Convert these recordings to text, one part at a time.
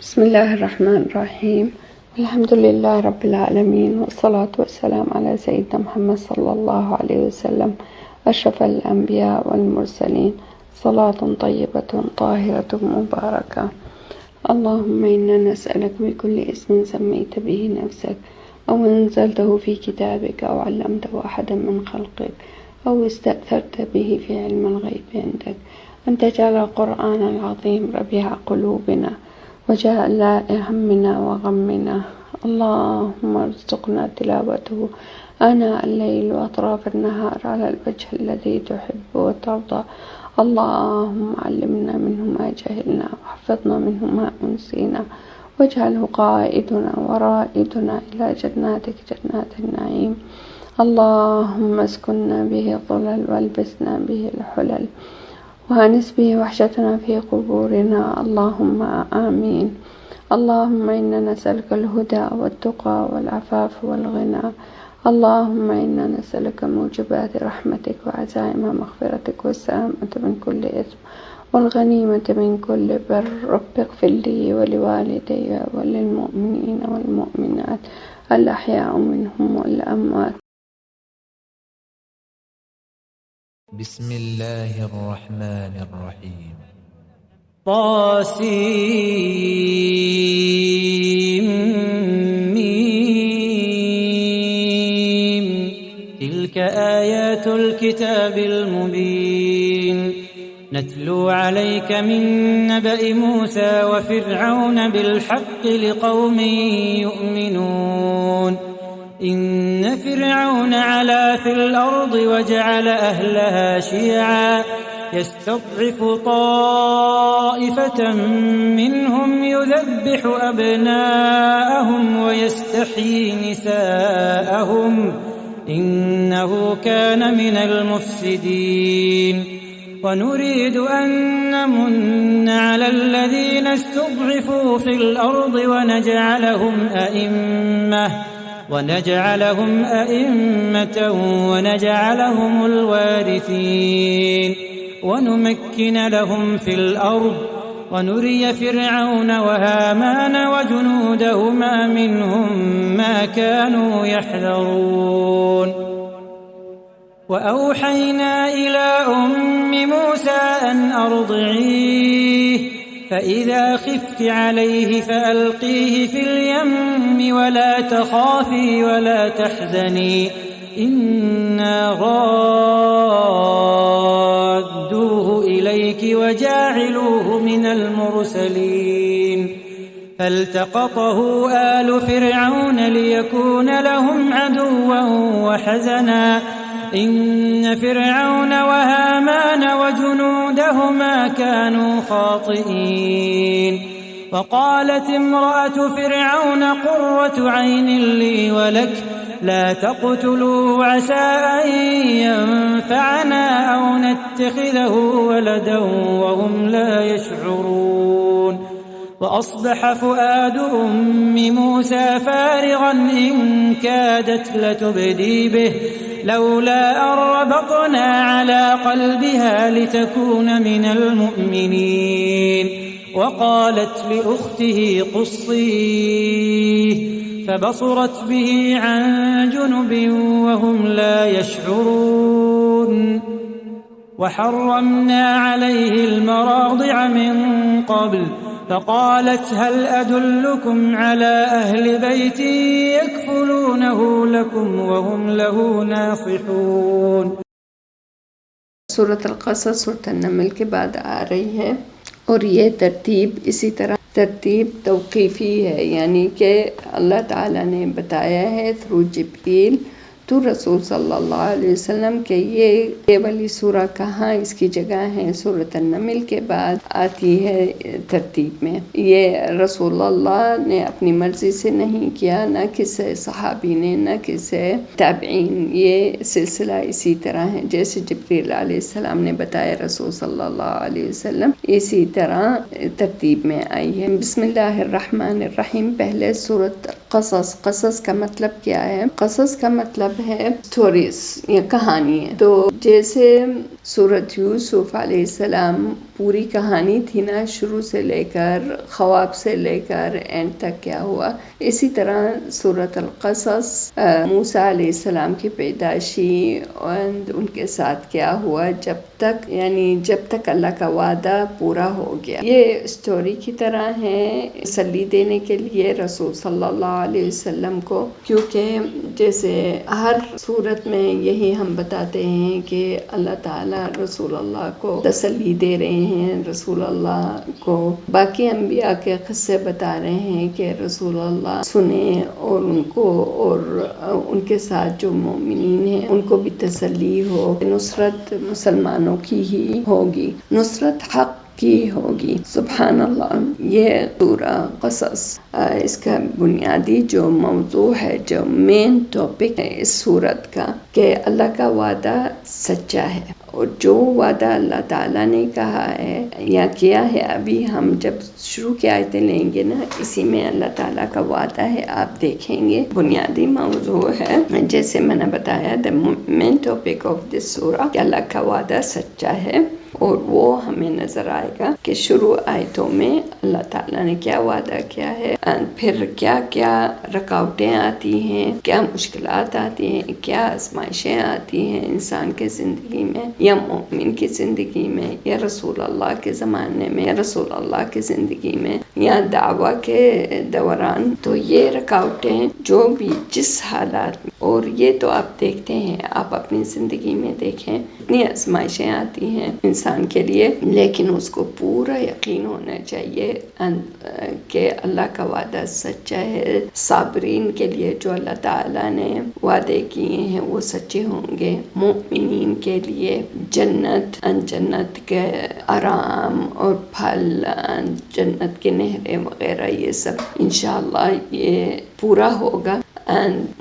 بسم الله الرحمن الرحيم. الحمد لله رب العالمين، والصلاة والسلام على سيدنا محمد صلى الله عليه وسلم أشرف الأنبياء والمرسلين. صلاة طيبة طاهرة مباركة. اللهم إنا نسألك بكل اسم سميت به نفسك أو أنزلته في كتابك أو علمته أحدا من خلقك أو استأثرت به في علم الغيب عندك أن تجعل القرآن العظيم ربيع قلوبنا وجعل همنا وغمنا. اللهم ارزقنا تلاوته آناء الليل وأطراف النهار على الوجه الذي تحب وترضى. اللهم علمنا منه ما جهلنا وحفظنا منه ما أنسينا، واجعله قائدنا ورائدنا إلى جناتك جنات النعيم. اللهم اسكننا به الظلل والبسنا به الحلل وأنس به وحشتنا في قبورنا. اللهم آمين. اللهم إنا نسألك الهدى والتقى والعفاف والغنى. اللهم إنا نسألك موجبات رحمتك وعزائم مغفرتك والسلامة من كل إثم والغنيمة من كل بر. رب اغفر لي ولوالدي وللمؤمنين والمؤمنات الأحياء منهم والأموات. بسم الله الرحمن الرحيم. طاسيم. تلك آيات الكتاب المبين، نتلو عليك من نبأ موسى وفرعون بالحق لقوم يؤمنون. إن فرعون علا في الأرض وجعل أهلها شيعا يستضعف طائفة منهم يذبح أبناءهم ويستحيي نساءهم إنه كان من المفسدين. ونريد أن نمن على الذين استضعفوا في الأرض ونجعلهم أئمة ونجعلهم الوارثين، ونمكن لهم في الأرض ونري فرعون وهامان وجنودهما منهم ما كانوا يحذرون. وأوحينا إلى أم موسى أن أرضعيه، فإذا خفت عليه فألقيه في اليم ولا تخافي ولا تحزني إنا رادوه إليك وجاعلوه من المرسلين. فالتقطه آل فرعون ليكون لهم عدوا وحزنا إن فرعون وهامان وجنودهما كانوا خاطئين. وقالت امرأة فرعون قرة عين لي ولك لا تقتلوه عسى أن ينفعنا أو نتخذه ولدا وهم لا يشعرون. وأصبح فؤاد أم موسى فارغا إن كادت لتبدي به لولا أن ربطنا على قلبها لتكون من المؤمنين. وقالت لأخته قصيه فبصرت به عن جنب وهم لا يشعرون. وحرمنا عليه المراضع من قبل فقالت هل أدلكم على أهل بيت يكفلونه لكم وهم له ناصحون. سورة القصص سورة النمل کے بعد آ رہی ہے، اور یہ ترتیب اسی طرح ترتیب توقیفی ہے، یعنی کہ اللہ تعالیٰ نے بتایا ہے تھرو جبریل تو رسول صلی اللہ علیہ وسلم کہ یہ والی سورہ کہاں اس کی جگہ ہے. سورۃ النمل کے بعد آتی ہے ترتیب میں. یہ رسول اللہ نے اپنی مرضی سے نہیں کیا، نہ کسی صحابی نے، نہ کسی تابعین. یہ سلسلہ اسی طرح ہے جیسے جبریل علیہ السلام نے بتایا رسول صلی اللہ علیہ وسلم، اسی طرح ترتیب میں آئی ہے. بسم اللہ الرحمن الرحیم. پہلے سورۃ قصص. قصص کا مطلب کیا ہے؟ قصص کا مطلب ہے سٹوریز یا کہانی ہے. تو جیسے سورۃ یوسف علیہ السلام پوری کہانی تھی نا، شروع سے لے کر خواب سے لے کر اینڈ تک کیا ہوا. اسی طرح سورۃ القصص موسیٰ علیہ السلام کی پیدائشی اور ان کے ساتھ کیا ہوا جب تک اللہ کا وعدہ پورا ہو گیا. یہ اسٹوری کی طرح ہے تسلی دینے کے لیے رسول صلی اللہ علیہ وسلم کو، کیونکہ جیسے ہر صورت میں یہی ہم بتاتے ہیں کہ اللہ تعالیٰ رسول اللہ کو تسلی دے رہے ہیں، رسول اللہ کو باقی انبیاء کے قصے بتا رہے ہیں کہ رسول اللہ سنیں اور ان کو اور ان کے ساتھ جو مومنین ہیں ان کو بھی تسلی ہو. نصرت مسلمانوں کی ہی ہوگی، نصرت حق کی ہوگی. سبحان اللہ. یہ سورہ قصص اس کا بنیادی جو موضوع ہے، جو مین ٹاپک ہے اس سورت کا، کہ اللہ کا وعدہ سچا ہے، اور جو وعدہ اللہ تعالیٰ نے کہا ہے یا کیا ہے، ابھی ہم جب شروع کی آیتیں لیں گے نا، اسی میں اللہ تعالیٰ کا وعدہ ہے، آپ دیکھیں گے. بنیادی موضوع ہے جیسے میں نے بتایا، the main topic of this سورہ کہ اللہ کا وعدہ سچا ہے. اور وہ ہمیں نظر آئے گا کہ شروع آیتوں میں اللہ تعالیٰ نے کیا وعدہ کیا ہے، پھر کیا کیا رکاوٹیں آتی ہیں، کیا مشکلات آتی ہیں، کیا آزمائشیں آتی ہیں انسان کے زندگی میں یا مومن کی زندگی میں یا رسول اللہ کے زمانے میں یا رسول اللہ کی زندگی میں یا دعویٰ کے دوران. تو یہ رکاوٹیں جو بھی جس حالات میں، اور یہ تو آپ دیکھتے ہیں، آپ اپنی زندگی میں دیکھیں اتنی آزمائشیں آتی ہیں انسان کے لیے، لیکن اس کو پورا یقین ہونا چاہیے کہ اللہ کا وعدہ سچا ہے. صابرین کے لیے جو اللہ تعالیٰ نے وعدے کیے ہیں وہ سچے ہوں گے. مومنین کے لیے جنت کے آرام اور پھل، جنت کے نہریں وغیرہ، یہ سب انشاءاللہ یہ پورا ہوگا.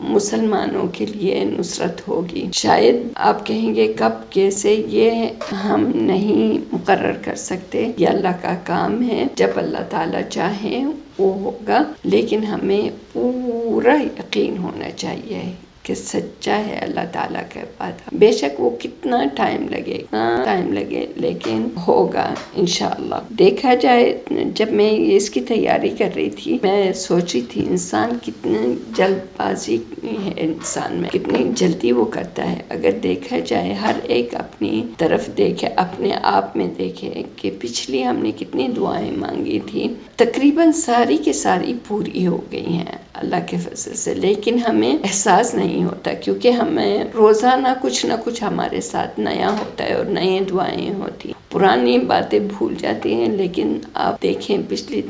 مسلمانوں کے لیے نصرت ہوگی. شاید آپ کہیں گے کب، کیسے، یہ ہم نہیں مقرر کر سکتے، یہ اللہ کا کام ہے. جب اللہ تعالیٰ چاہیں وہ ہوگا، لیکن ہمیں پورا یقین ہونا چاہیے کہ سچا ہے اللہ تعالیٰ کے وعدہ. بے شک وہ کتنا ٹائم لگے لیکن ہوگا انشاءاللہ. دیکھا جائے، جب میں اس کی تیاری کر رہی تھی میں سوچ رہی تھی انسان کتنی جلد بازی ہے، انسان میں کتنی جلدی وہ کرتا ہے. اگر دیکھا جائے ہر ایک اپنی طرف دیکھے، اپنے آپ میں دیکھے کہ پچھلی ہم نے کتنی دعائیں مانگی تھی، تقریباً ساری کی ساری پوری ہو گئی ہیں اللہ کے فضل سے، لیکن ہمیں احساس نہیں ہوتا کیونکہ ہمیں روزانہ کچھ نہ کچھ ہمارے ساتھ نیا ہوتا ہے اور نئی دعائیں ہوتی ہیں. پرانی باتیں بھول جاتی ہیں، لیکن آپ دیکھیں پچھلی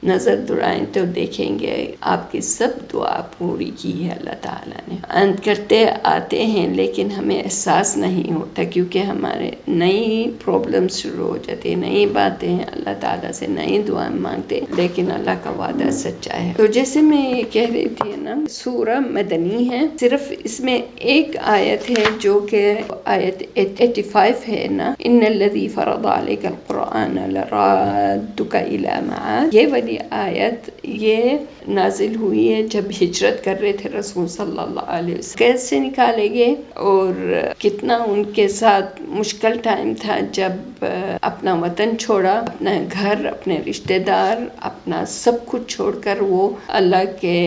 نظر دورائیں تو دیکھیں گے آپ کی سب دعا پوری کی ہے اللہ تعالیٰ نے. کرتے آتے ہیں لیکن ہمیں احساس نہیں ہوتا کیونکہ ہمارے نئی پرابلمز شروع ہو جاتی ہیں، نئی باتیں ہیں، اللہ تعالیٰ سے نئی دعائیں مانگتے ہیں، لیکن اللہ کا وعدہ سچا ہے. تو جیسے میں یہ کہہ رہی تھی نا، سورہ مدنی ہے، صرف اس میں ایک آیت ہے جو کہ آیت 85 ہے نا، ان الذی فرض علیک القرآن لرادک الی معاد. یہ والی آیت یہ نازل ہوئی ہے جب ہجرت کر رہے تھے رسول صلی اللہ علیہ وسلم. کیسے نکالے گئے اور کتنا ان کے ساتھ مشکل ٹائم تھا جب اپنا وطن چھوڑا، اپنا گھر، اپنے رشتہ دار، اپنا سب کچھ چھوڑ کر وہ اللہ کے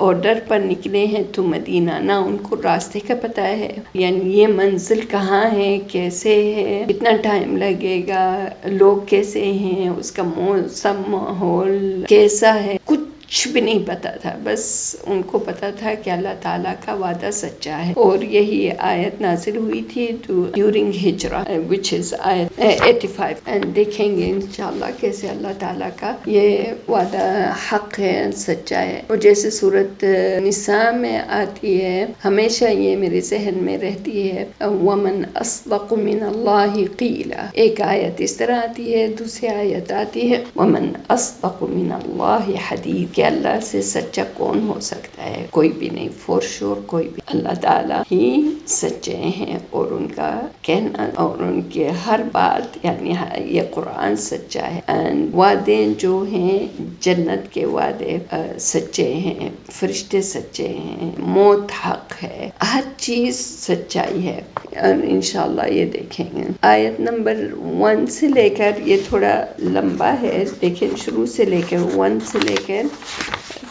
آرڈر پر نکلے ہیں تو مدینہ نہ ان کو راستے کا پتہ ہے، یعنی یہ منزل کہاں ہے، کیسے ہے، کتنا ٹائم لگے گا، لوگ کیسے ہیں، اس کا موسم ماحول کیسا ہے، کچھ بھی نہیں پتا تھا. بس ان کو پتا تھا کہ اللہ تعالیٰ کا وعدہ سچا ہے. اور یہی آیت نازل ہوئی تھی ڈیورنگ ہجرہ which is آیت 85. دیکھیں گے انشاءاللہ کیسے اللہ تعالیٰ کا یہ وعدہ حق ہے، سچا ہے. اور جیسے سورۃ نساء میں آتی ہے، ہمیشہ یہ میرے ذہن میں رہتی ہے، وَمَنْ أَصْدَقُ مِنَ اللَّهِ قِيلًا. ایک آیت اس طرح آتی ہے، دوسری آیت آتی ہے وَمَنْ أَصْدَقُ مِنَ اللَّهِ حَدِيثًا، کہ کہ اللہ سے سچا کون ہو سکتا ہے؟ کوئی بھی نہیں، فور شور کوئی بھی۔ اللہ تعالیٰ ہی سچے ہیں، اور ان کا کہنا اور ان کے ہر بات، یعنی یہ قرآن سچا ہے۔ اینڈ وعدے جو ہیں جنت کے وعدے سچے ہیں، فرشتے سچے ہیں، موت حق ہے، ہر چیز سچائی ہے۔ اور انشاءاللہ یہ دیکھیں گے آیت نمبر 1 سے لے کر، یہ تھوڑا لمبا ہے، لیکن شروع سے لے کر 1 سے لے کر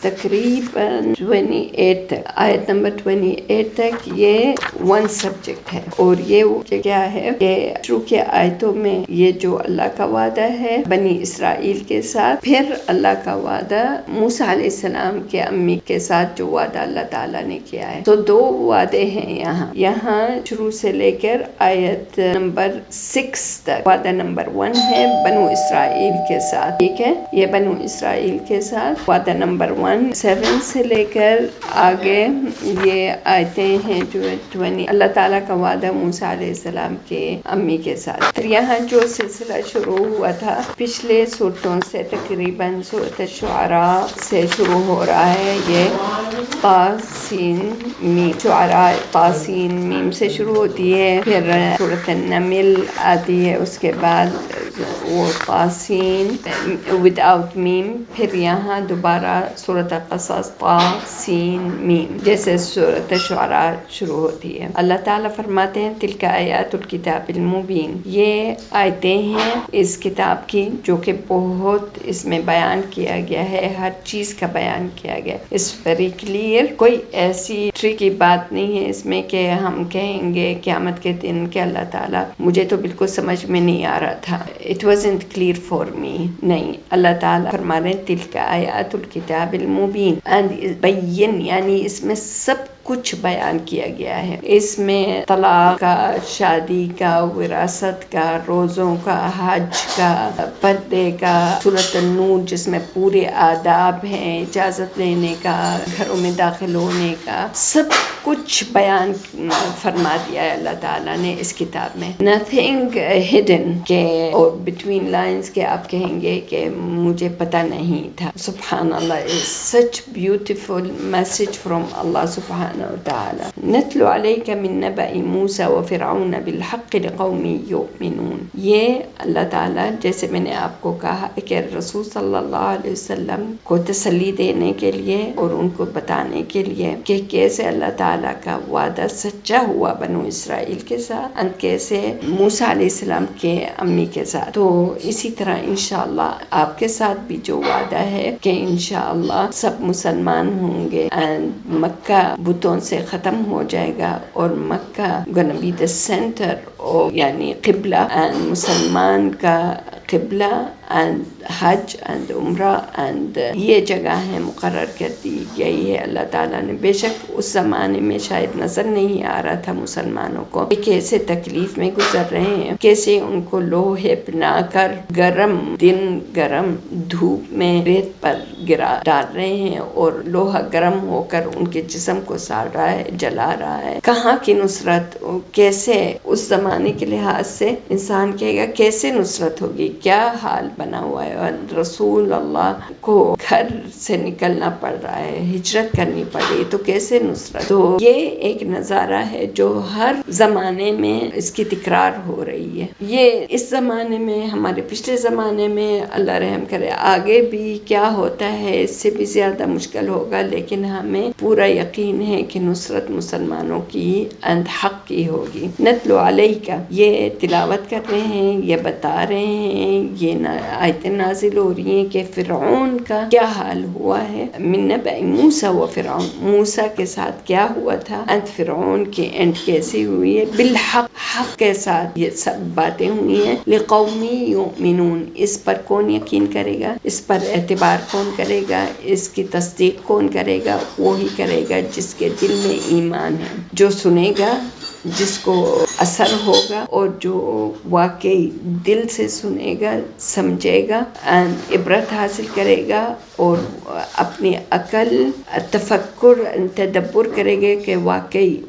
تقریباً 28 تک، آیت نمبر 28 تک یہ 1 سبجیکٹ ہے۔ اور یہ کیا ہے کہ شروع کے آیتوں میں یہ جو اللہ کا وعدہ ہے بنی اسرائیل کے ساتھ، پھر اللہ کا وعدہ موسیٰ علیہ السلام کے امی کے ساتھ جو وعدہ اللہ تعالیٰ نے کیا ہے۔ تو 2 وعدے ہیں یہاں شروع سے لے کر آیت نمبر 6 تک۔ وعدہ نمبر 1 ہے بنو اسرائیل کے ساتھ، ٹھیک ہے، یہ بنو اسرائیل کے ساتھ وعدہ نمبر 1۔ 7 سے لے کر آگے یہ آیتیں ہیں جو 20، اللہ تعالیٰ کا وعدہ موسیٰ علیہ السلام کے امی کے ساتھ۔ پھر یہاں جو سلسلہ شروع ہوا تھا پچھلے صورتوں سے، تقریباً سورۃ الشعراء سے شروع ہو رہا ہے، یہ قاسین میم، شعراء قاسین میم سے شروع ہوتی ہے، پھر سورۃ النمل آتی ہے، اس کے بعد وہ قاسین وداؤٹ میم، پھر یہاں دوبارہ سورۃ قصص قاسین میم، جیسے سورۃ الشعراء شروع ہوتی ہے۔ اللہ تعالیٰ فرماتے ہیں تلک آیات الکتاب المبین، یہ آیتیں ہیں اس کتاب کی جو کہ بہت اس میں بیان کیا گیا ہے، ہر چیز کا بیان کیا گیا، اس ویری کلیئر، کوئی ایسی ٹرکی بات نہیں ہے اس میں کہ ہم کہیں گے قیامت کے دن کہ اللہ تعالیٰ مجھے تو بالکل سمجھ میں نہیں آ رہا تھا، it wasn't clear for me، نہیں، اللہ تعالیٰ فرما رہے ہیں تلک آیات الکتاب المبین، بین یعنی اس میں سب کچھ بیان کیا گیا ہے، اس میں طلاق کا، شادی کا، وراثت کا، روزوں کا، حج کا، پردے کا، سورۃ النور جس میں پورے آداب ہیں، اجازت لینے کا، گھروں میں داخل ہونے کا، سب کچھ بیان فرما دیا ہے اللہ تعالیٰ نے اس کتاب میں، nothing hidden، کہ اور بٹوین لائنز کے آپ کہیں گے کہ مجھے پتہ نہیں تھا۔ سبحان اللہ، such beautiful message from Allah سبحانہ وتعالی۔ نتلو علیک من نبأ موسیٰ وفرعون بالحق لقوم یؤمنون، یہ اللہ تعالیٰ، جیسے میں نے آپ کو کہا کہ رسول صلی اللہ علیہ وسلم کو تسلی دینے کے لیے اور ان کو بتانے کے لیے کہ کیسے اللہ تعالیٰ کا وعدہ سچا ہوا بنو اسرائیل کے ساتھ، اور کیسے موسیٰ علیہ السلام کے امی کے ساتھ، تو اسی طرح انشاءاللہ آپ کے ساتھ بھی جو وعدہ ہے کہ انشاءاللہ سب مسلمان ہوں گے، and مکہ بتوں سے ختم ہو جائے گا، اور مکہ gonna be the center of، یعنی قبلہ، and مسلمان کا قبلہ، and حج and عمرہ and یہ جگہیں مقرر کر دی گئی ہے اللہ تعالیٰ نے۔ بے شک اس زمانے میں شاید نظر نہیں آ رہا تھا مسلمانوں کو کہ کیسے تکلیف میں گزر رہے ہیں، کیسے ان کو لوہے بنا کر گرم دن، گرم دھوپ میں ریت پر گرا ڈال رہے ہیں، اور لوہا گرم ہو کر ان کے جسم کو ساڑ رہا ہے، جلا رہا ہے۔ کہاں کی نصرت، کیسے اس زمانے کے لحاظ سے انسان کہے گا کیسے نصرت ہوگی، کیا حال بنا ہوا ہے، اور رسول اللہ کو گھر سے نکلنا پڑ رہا ہے، ہجرت کرنی پڑی، تو کیسے نصرت؟ تو یہ ایک نظارہ ہے جو ہر زمانے میں اس کی تکرار ہو رہی ہے۔ یہ اس زمانے میں، ہمارے پچھلے زمانے میں، اللہ رحم کرے آگے بھی کیا ہوتا ہے اس سے بھی زیادہ مشکل ہوگا، لیکن ہمیں پورا یقین ہے کہ نصرت مسلمانوں کی اند حق کی ہوگی۔ نتلو علیک، یہ تلاوت کر رہے ہیں، یہ بتا رہے ہیں، یہ آیتیں نازل ہو رہی ہیں کہ فرعون کا کیا حال ہوا ہے، من نبأ موسیٰ و فرعون، موسیٰ کے ساتھ کیا ہوا تھا، اور فرعون کی اینڈ کیسی ہوئی ہے، بالحق، حق کے ساتھ یہ سب باتیں ہوئی ہیں، لقوم یؤمنون، اس پر کون یقین کرے گا، اس پر اعتبار کون کرے گا، اس کی تصدیق کون کرے گا، وہی کرے گا جس کے دل میں ایمان ہے، جو سنے گا، جس کو اثر ہوگا، اور جو واقعی دل سے سنے گا، سمجھے گا، عبرت حاصل کرے گا، اور اپنی عقل، تفکر، تدبر کرے گا کہ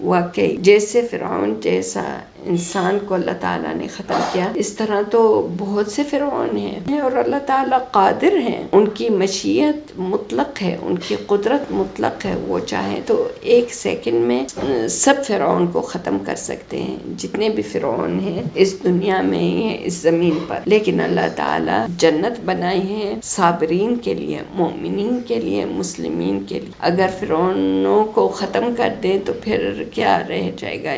واقعی جیسے فرعون جیسا انسان کو اللہ تعالیٰ نے ختم کیا، اس طرح تو بہت سے فرعون ہیں اور اللہ تعالیٰ قادر ہیں، ان کی مشیت مطلق ہے، ان کی قدرت مطلق ہے، وہ چاہیں تو ایک سیکنڈ میں سب فرعون کو ختم کر سکتے ہیں، جتنے بھی فرعون ہیں اس دنیا میں ہی، اس زمین پر۔ لیکن اللہ تعالیٰ جنت بنائی ہے صابرین کے لیے، مومنین کے لیے، مسلمین کے لیے۔ اگر فرعونوں کو ختم کر دیں تو پھر کیا رہ جائے گا؟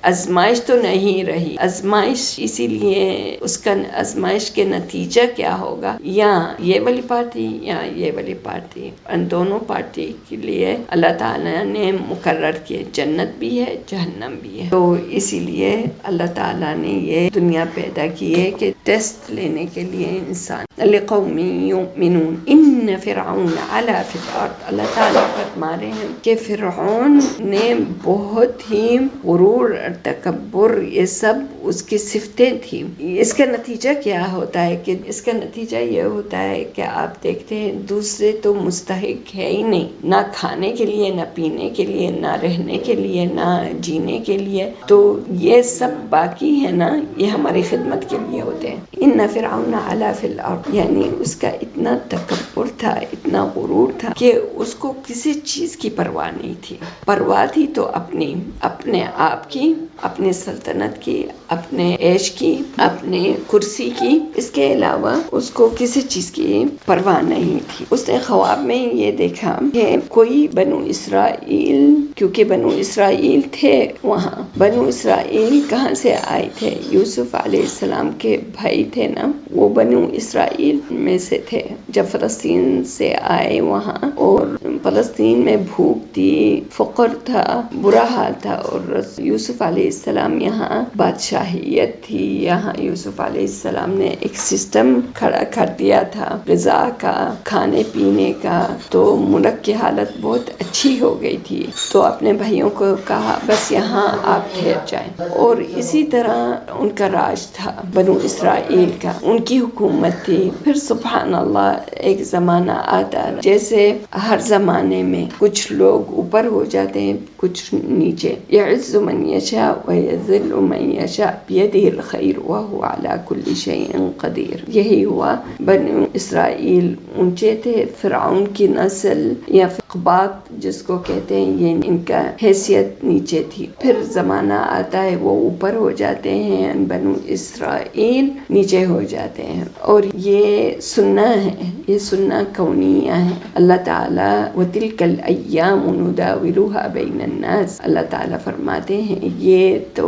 آزمائش تو نہیں رہی، آزمائش اسی لیے اس کا آزمائش کے نتیجہ کیا ہوگا، یا یہ والی پارٹی یا یہ والی پارٹی، ان دونوں پارٹی کے لیے اللہ تعالیٰ نے مقرر کیے، جنت بھی ہے جہنم بھی ہے۔ تو اسی لیے اللہ تعالیٰ نے یہ دنیا پیدا کی ہے کہ ٹیسٹ لینے کے لیے انسان۔ لقوم یؤمنون ان فرعون علا فی الارض، اللہ تعالیٰ فرما رہے ہیں کہ فرعون نے بہت ہی غرور اور تکبر، یہ سب اس کی صفتیں تھیں۔ اس کا نتیجہ کیا ہوتا ہے کہ اس کا نتیجہ یہ ہوتا ہے کہ آپ دیکھتے ہیں دوسرے تو مستحق ہے ہی نہیں، نہ کھانے کے لیے، نہ پینے کے لیے، نہ رہنے کے لیے، نہ جینے کے لیے، تو یہ سب باقی ہے نا، یہ ہماری خدمت کے لیے ہوتے ہیں۔ ان فرعون علا فی الارض، یعنی اس کا اتنا تکبر تھا، اتنا غرور تھا کہ اس کو کسی چیز کی پرواہ نہیں تھی۔ پرواہ تھی تو اپنے آپ کی، اپنی سلطنت کی، اپنے عیش کی، اپنے کرسی کی، اس کے علاوہ اس کو کسی چیز کی پرواہ نہیں تھی۔ اس نے خواب میں یہ دیکھا کہ کوئی بنو اسرائیل، کیونکہ بنو اسرائیل تھے وہاں، بنو اسرائیل کہاں سے آئے تھے؟ یوسف علیہ السلام کے بھائی تھے نا، وہ بنو اسرائیل میں سے تھے، جب فلسطین سے آئے وہاں، اور فلسطین میں بھوک تھی، فقر تھا، برا حال تھا، اور یوسف علیہ السلام یہاں بادشاہیت تھی، یہاں یوسف علیہ السلام نے ایک سسٹم کھڑا کر دیا تھا غذا کا، کھانے پینے کا، تو ملک کی حالت بہت اچھی ہو گئی تھی۔ تو اپنے بھائیوں کو کہا بس یہاں آپ ٹھہر جائیں، اور اسی طرح ان کا راج تھا بنو اسرائیل کا، ان کی حکومت تھی۔ پھر سبحان اللہ ایک زمانہ آتا ہے، جیسے ہر زمانے میں کچھ لوگ اوپر ہو جاتے ہیں، کچھ نیچے۔ یعز من یشاء ویذل من یشاء بیدہ الخیر وہو علی کل شیء قدیر۔ یہی ہوا، بنو اسرائیل اونچے تھے، فرعون کی نسل یا اقباط جس کو کہتے ہیں، یہ ان کا حیثیت نیچے تھی۔ پھر زمانہ آتا ہے وہ اوپر ہو جاتے ہیں، بنو اسرائیل نیچے ہو جاتے ہیں، اور یہ سننا ہے، یہ سننا کونیہ ہے۔ اللہ تعالیٰ وَتِلْكَ الْأَيَّامُ نُدَاوِلُهَا بَيْنَ النَّاسِ، اللہ تعالیٰ فرماتے ہیں یہ تو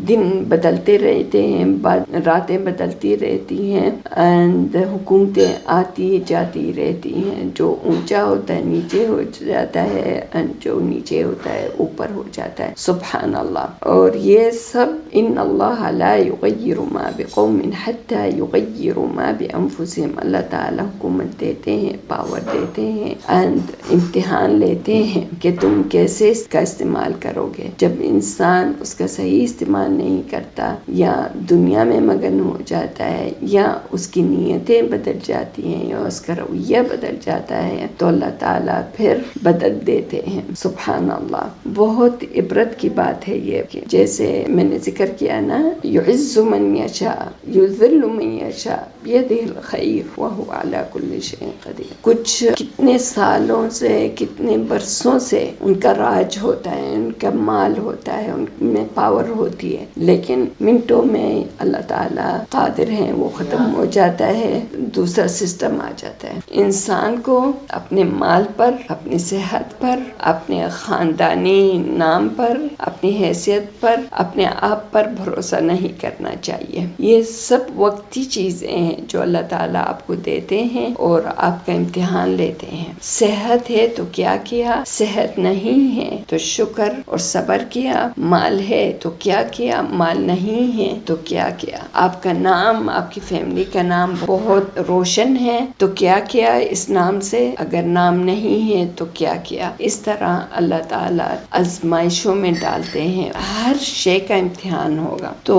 دن بدلتے رہتے ہیں، راتیں بدلتی رہتی ہیں، حکومتیں آتی جاتی رہتی ہیں، جو اونچا ہوتا ہے نیچے ہو جاتا ہے، جو نیچے ہوتا ہے اوپر ہو جاتا ہے، سبحان اللہ۔ اور یہ سب ان اللہ لا یغیر ما بقوم حتی یغیروا ما بانفسهم، اللہ تعالیٰ حکومت دیتے ہیں، پاور دیتے ہیں، امتحان لیتے ہیں کہ تم کیسے اس کا استعمال کرو گے۔ جب انسان اس کا صحیح استعمال نہیں کرتا، یا دنیا میں مگن ہو جاتا ہے، یا اس کی نیتیں بدل جاتی ہیں، یا اس کا رویہ بدل جاتا ہے، تو اللہ تعالیٰ پھر بدل دیتے ہیں، سبحان اللہ۔ بہت عبرت کی بات ہے یہ، کہ جیسے میں نے ذکر کیا نا، یعز من یشاء یذل من یشاء بیدہ الخیر وہو علی کل شیء قدیر۔ کچھ کتنے سالوں سے، کتنے برسوں سے ان کا راج ہوتا ہے، ان کا مال ہوتا ہے، ان میں پاور ہوتی ہے، لیکن منٹوں میں اللہ تعالیٰ قادر ہیں، وہ ختم ہو جاتا ہے، دوسرا سسٹم آ جاتا ہے۔ انسان کو اپنے مال پر، اپنی صحت پر، اپنے خاندانی نام پر، اپنی حیثیت پر، اپنے آپ پر بھروسہ نہیں کرنا چاہیے۔ یہ سب وقتی چیزیں ہیں جو اللہ تعالیٰ آپ کو دیتے ہیں اور آپ کا امتحان لیتے ہیں۔ صحت ہے تو کیا کیا، صحت نہیں ہے تو شکر اور صبر کیا، مال ہے تو کیا کیا، مال نہیں ہے تو کیا کیا، آپ کا نام، آپ کی فیملی کا نام بہت روشن ہے تو کیا کیا اس نام سے، اگر نام نہیں ہے نے تو کیا کیا. اس طرح اللہ تعالیٰ آزمائشوں میں ڈالتے ہیں، ہر شے کا امتحان ہوگا. تو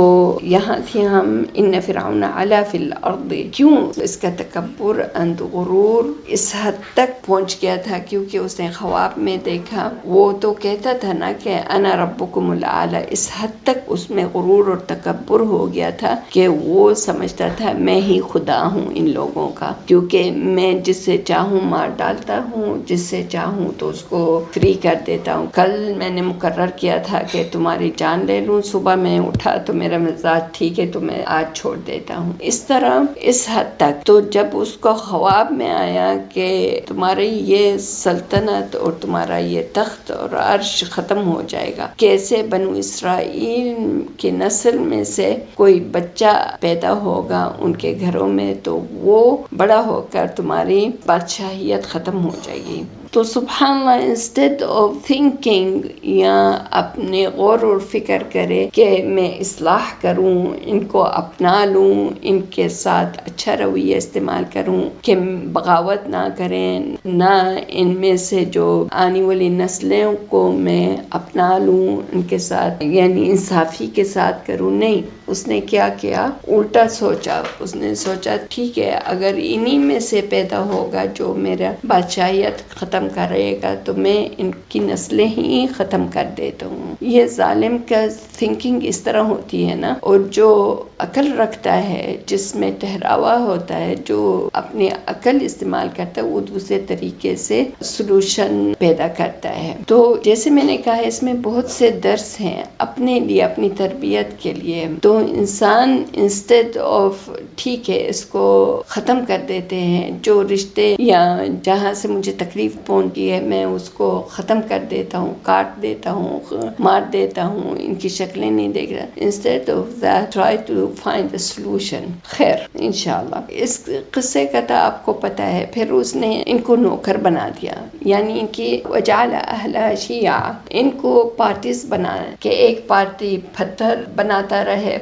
یہاں تھے ہم، ان فرعون علا فی الارض، کیوں اس کا تکبر اند غرور اس حد تک پہنچ گیا تھا کیونکہ اس نے خواب میں دیکھا. وہ تو کہتا تھا نا کہ انا ربکم الاعلی، اس حد تک اس میں غرور اور تکبر ہو گیا تھا کہ وہ سمجھتا تھا میں ہی خدا ہوں ان لوگوں کا، کیونکہ میں جس سے چاہوں مار ڈالتا ہوں، جس سے چاہوں تو اس کو فری کر دیتا ہوں. کل میں نے مقرر کیا تھا کہ تمہاری جان لے لوں، صبح میں اٹھا تو میرا مزاج ٹھیک ہے تو میں آج چھوڑ دیتا ہوں. اس طرح اس حد تک. تو جب اس کو خواب میں آیا کہ تمہاری یہ سلطنت اور تمہارا یہ تخت اور عرش ختم ہو جائے گا، کیسے بنو اسرائیل کی نسل میں سے کوئی بچہ پیدا ہوگا ان کے گھروں میں تو وہ بڑا ہو کر تمہاری بادشاہیت ختم ہو جائے گی. تو سبحان اللہ، انسٹیڈ آف تھنکنگ یا اپنے غور و فکر کرے کہ میں اصلاح کروں، ان کو اپنا لوں، ان کے ساتھ اچھا رویہ استعمال کروں، کہ بغاوت نہ کریں، نہ ان میں سے جو آنے والی نسلوں کو میں اپنا لوں، ان کے ساتھ یعنی انصافی کے ساتھ کروں. نہیں، اس نے کیا کیا؟ الٹا سوچا. اس نے سوچا ٹھیک ہے، اگر انہی میں سے پیدا ہوگا جو میرا بادشاہیت ختم کرے گا تو میں ان کی نسلیں ہی ختم کر دیتا ہوں. یہ ظالم کا تھنکنگ اس طرح ہوتی ہے نا. اور جو عقل رکھتا ہے، جس میں ٹھہراوا ہوتا ہے، جو اپنی عقل استعمال کرتا ہے، وہ دوسرے طریقے سے سلوشن پیدا کرتا ہے. تو جیسے میں نے کہا، اس میں بہت سے درس ہیں اپنے لیے، اپنی تربیت کے لیے. تو انسان انسٹیڈ آف ٹھیک ہے اس کو ختم کر دیتے ہیں، جو رشتے یا جہاں سے مجھے تکلیف پہنچی ہے میں اس کو ختم کر دیتا ہوں، کاٹ دیتا ہوں، مار دیتا ہوں، ان کی شکلیں نہیں دیکھ رہا. Instead of that try to find a solution. خیر انشاءاللہ اس قصے کا تو آپ کو پتہ ہے. پھر اس نے ان کو نوکر بنا دیا، یعنی کہ وجعل اہلھا شیعا، ان کو پارٹیز بنا کہ ایک پارٹی پتھر بناتا رہے،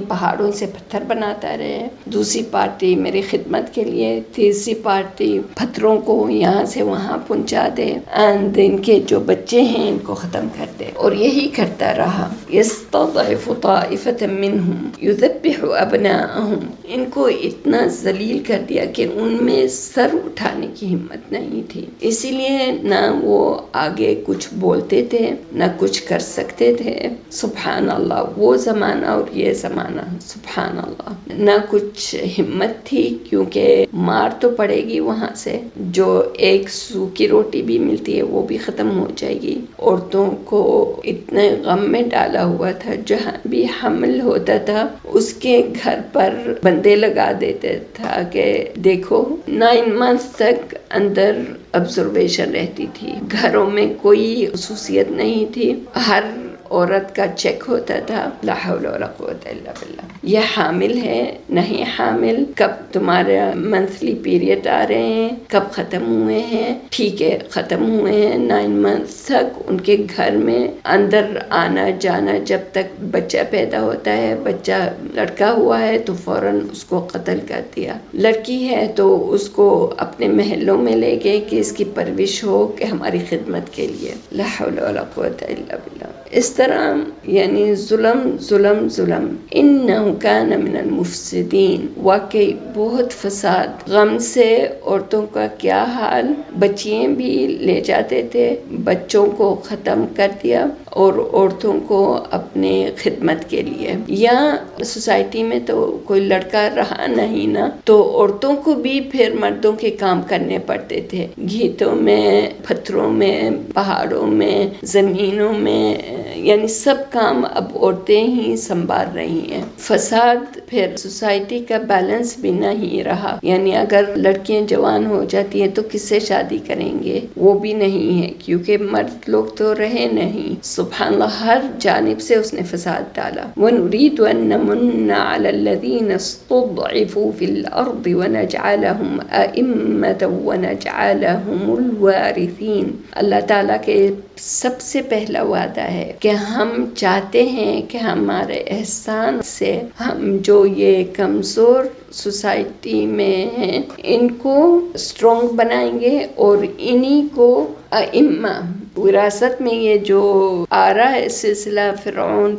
پہاڑوں سے پتھر بناتا رہے، دوسری پارٹی میری خدمت کے لیے، تیسری پارٹی پتھروں کو یہاں سے وہاں پہنچا دے، اینڈ ان کے جو بچے ہیں ان کو ختم کر دے. اور یہی کرتا رہا. یستضعف طائفة منهم یذبح ابناءهم، ان کو اتنا ذلیل کر دیا کہ ان میں سر اٹھانے کی ہمت نہیں تھی. اسی لیے نہ وہ آگے کچھ بولتے تھے نہ کچھ کر سکتے تھے. سبحان اللہ، وہ زمانہ اور یہ زمانہ، سبحان اللہ. نہ کچھ ہمت تھی کیونکہ مار تو پڑے گی وہاں سے، جو ایک سوکھی روٹی بھی ملتی ہے وہ بھی ختم ہو جائے گی. عورتوں کو اتنے غم میں ڈالا ہوا تھا، جہاں بھی حمل ہوتا تھا اس کے گھر پر بندے لگا دیتے تھا کہ دیکھو 9 months تک اندر آبزرویشن رہتی تھی. گھروں میں کوئی خصوصیت نہیں تھی، ہر عورت کا چیک ہوتا تھا. لا حول ولا قوت الا باللہ. یہ حامل ہے نہیں حامل، کب تمہارے منتھلی پیریڈ آ رہے ہیں، کب ختم ہوئے ہیں. ٹھیک ہے ختم ہوئے ہیں، 9 months تک ان کے گھر میں اندر آنا جانا. جب تک بچہ پیدا ہوتا ہے، بچہ لڑکا ہوا ہے تو فوراً اس کو قتل کر دیا. لڑکی ہے تو اس کو اپنے محلوں میں لے گئے کہ اس کی پرورش ہو کہ ہماری خدمت کے لیے. لا حول ولا قوت الا باللہ. اس طرح یعنی ظلم ظلم ظلم. انہ کان من المفسدین، واقعی بہت فساد. غم سے عورتوں کا کیا حال، بچیاں بھی لے جاتے تھے، بچوں کو ختم کر دیا اور عورتوں کو اپنے خدمت کے لیے. یا سوسائٹی میں تو کوئی لڑکا رہا نہیں نا، تو عورتوں کو بھی پھر مردوں کے کام کرنے پڑتے تھے، گھیتوں میں، پتھروں میں، پہاڑوں میں، زمینوں میں، یعنی سب کام اب عورتیں ہی سنبھال رہی ہیں. فساد. پھر سوسائٹی کا بیلنس بھی نہیں رہا، یعنی اگر لڑکیاں جوان ہو جاتی ہیں تو کس سے شادی کریں گے، وہ بھی نہیں ہے کیونکہ مرد لوگ تو رہے نہیں. سبحان اللہ، ہر جانب سے اس نے فساد ڈالا. وَنُرِيدُ أَن نَّمُنَّ عَلَى الَّذِينَ اسْتُضْعِفُوا فِي الْأَرْضِ وَنَجْعَلَهُمْ أَئِمَّةً وَنَجْعَلَهُمُ الْوَارِثِينَ. اللہ تعالیٰ کے سب سے پہلا وعدہ ہے کہ ہم چاہتے ہیں کہ ہمارے احسان سے ہم جو یہ کمزور سوسائٹی میں ہیں ان کو اسٹرانگ بنائیں گے، اور انہی کو ائمہ وراثت میں یہ جو آ رہا ہے سلسلہ فرعون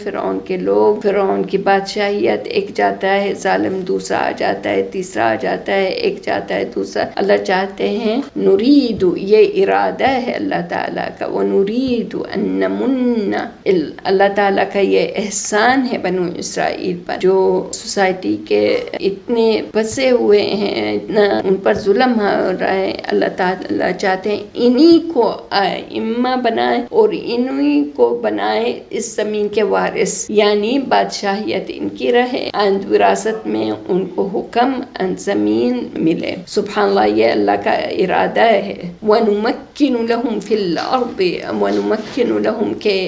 کے لوگ، فرعون کی بادشاہیت، ایک جاتا ہے ظالم، دوسرا آ جاتا ہے، تیسرا آ جاتا ہے، ایک جاتا ہے دوسرا. اللہ چاہتے ہیں نرید، یہ ارادہ ہے اللہ تعالیٰ کا، وہ نرید ان نمن، اللہ تعالیٰ کا یہ احسان ہے بنو اسرائیل پر جو سوسائٹی کے اتنے بسے ہوئے ہیں، اتنا ان پر ظلم ہو رہا ہے. اللہ تعالیٰ چاہتے ہیں انہی کو ائمہ بنائے اور انہی کو بنائے اس زمین کے وارث، یعنی بادشاہیت ان کی رہے، اند وراثت میں ان کو حکم اند زمین ملے. سبحان اللہ، یہ اللہ کا ارادہ ہے. وَنُمَكِّنُ لَهُمْ فِي الْأَرْضِ، وَنُمَكِّنُ لَهُمْ کے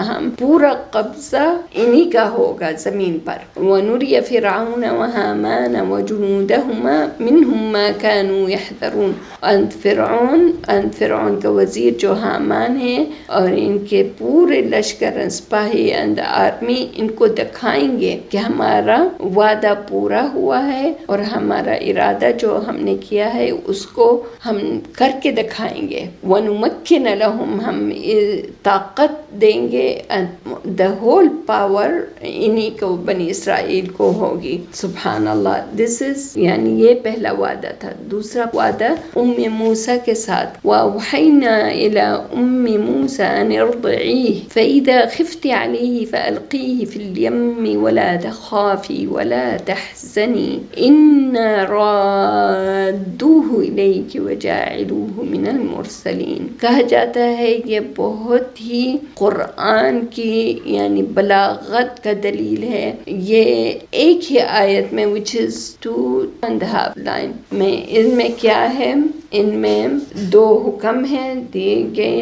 ہم پورا قبضہ انہی کا ہوگا زمین پر. وَنُرِيَ فِرْعَوْنَ وَهَامَانَ وَجُنُودَهُمَا مِنْهُمْ مَا كَانُوا يَحْذَرُونَ. اند فرعون کا وزیر جو حامان ہے اور ان کے پورے لشکر سپاہی اند آرمی ان کو دکھائیں گے کہ ہمارا وعدہ پورا ہوا ہے اور ہمارا ارادہ جو ہم نے کیا ہے اس کو ہم کر کے دکھائیں گے. وَنُمَكِّنَ لَهُمْ، ہم طاقت دیں گے، the whole power انہی کو بنی اسرائیل کو ہوگی. سبحان اللہ. دس از یعنی یہ پہلا وعدہ تھا. دوسرا وعدہ موسیٰ کے ساتھ، وَأَوْحَيْنَا إِلَىٰ أُمِّ مُوسَىٰ أَنِ ارْضِعِيهِ فَإِذَا خِفْتِ عَلَيْهِ فَأَلْقِيهِ فِي الْيَمِّ وَلَا تَخَافِي وَلَا تَحْزَنِي إِنَّا رَادُّوهُ إِلَيْكِ وَجَاعِلُوهُ مِنَ الْمُرْسَلِينَ. کہا جاتا ہے یہ بہت ہی قرآن کی یعنی بلاغت کا دلیل ہے. یہ ایک ہی آیت میں which is 2.5 line میں، ان میں کیا ہے؟ ان میں دو حکم ہیں دیے گئے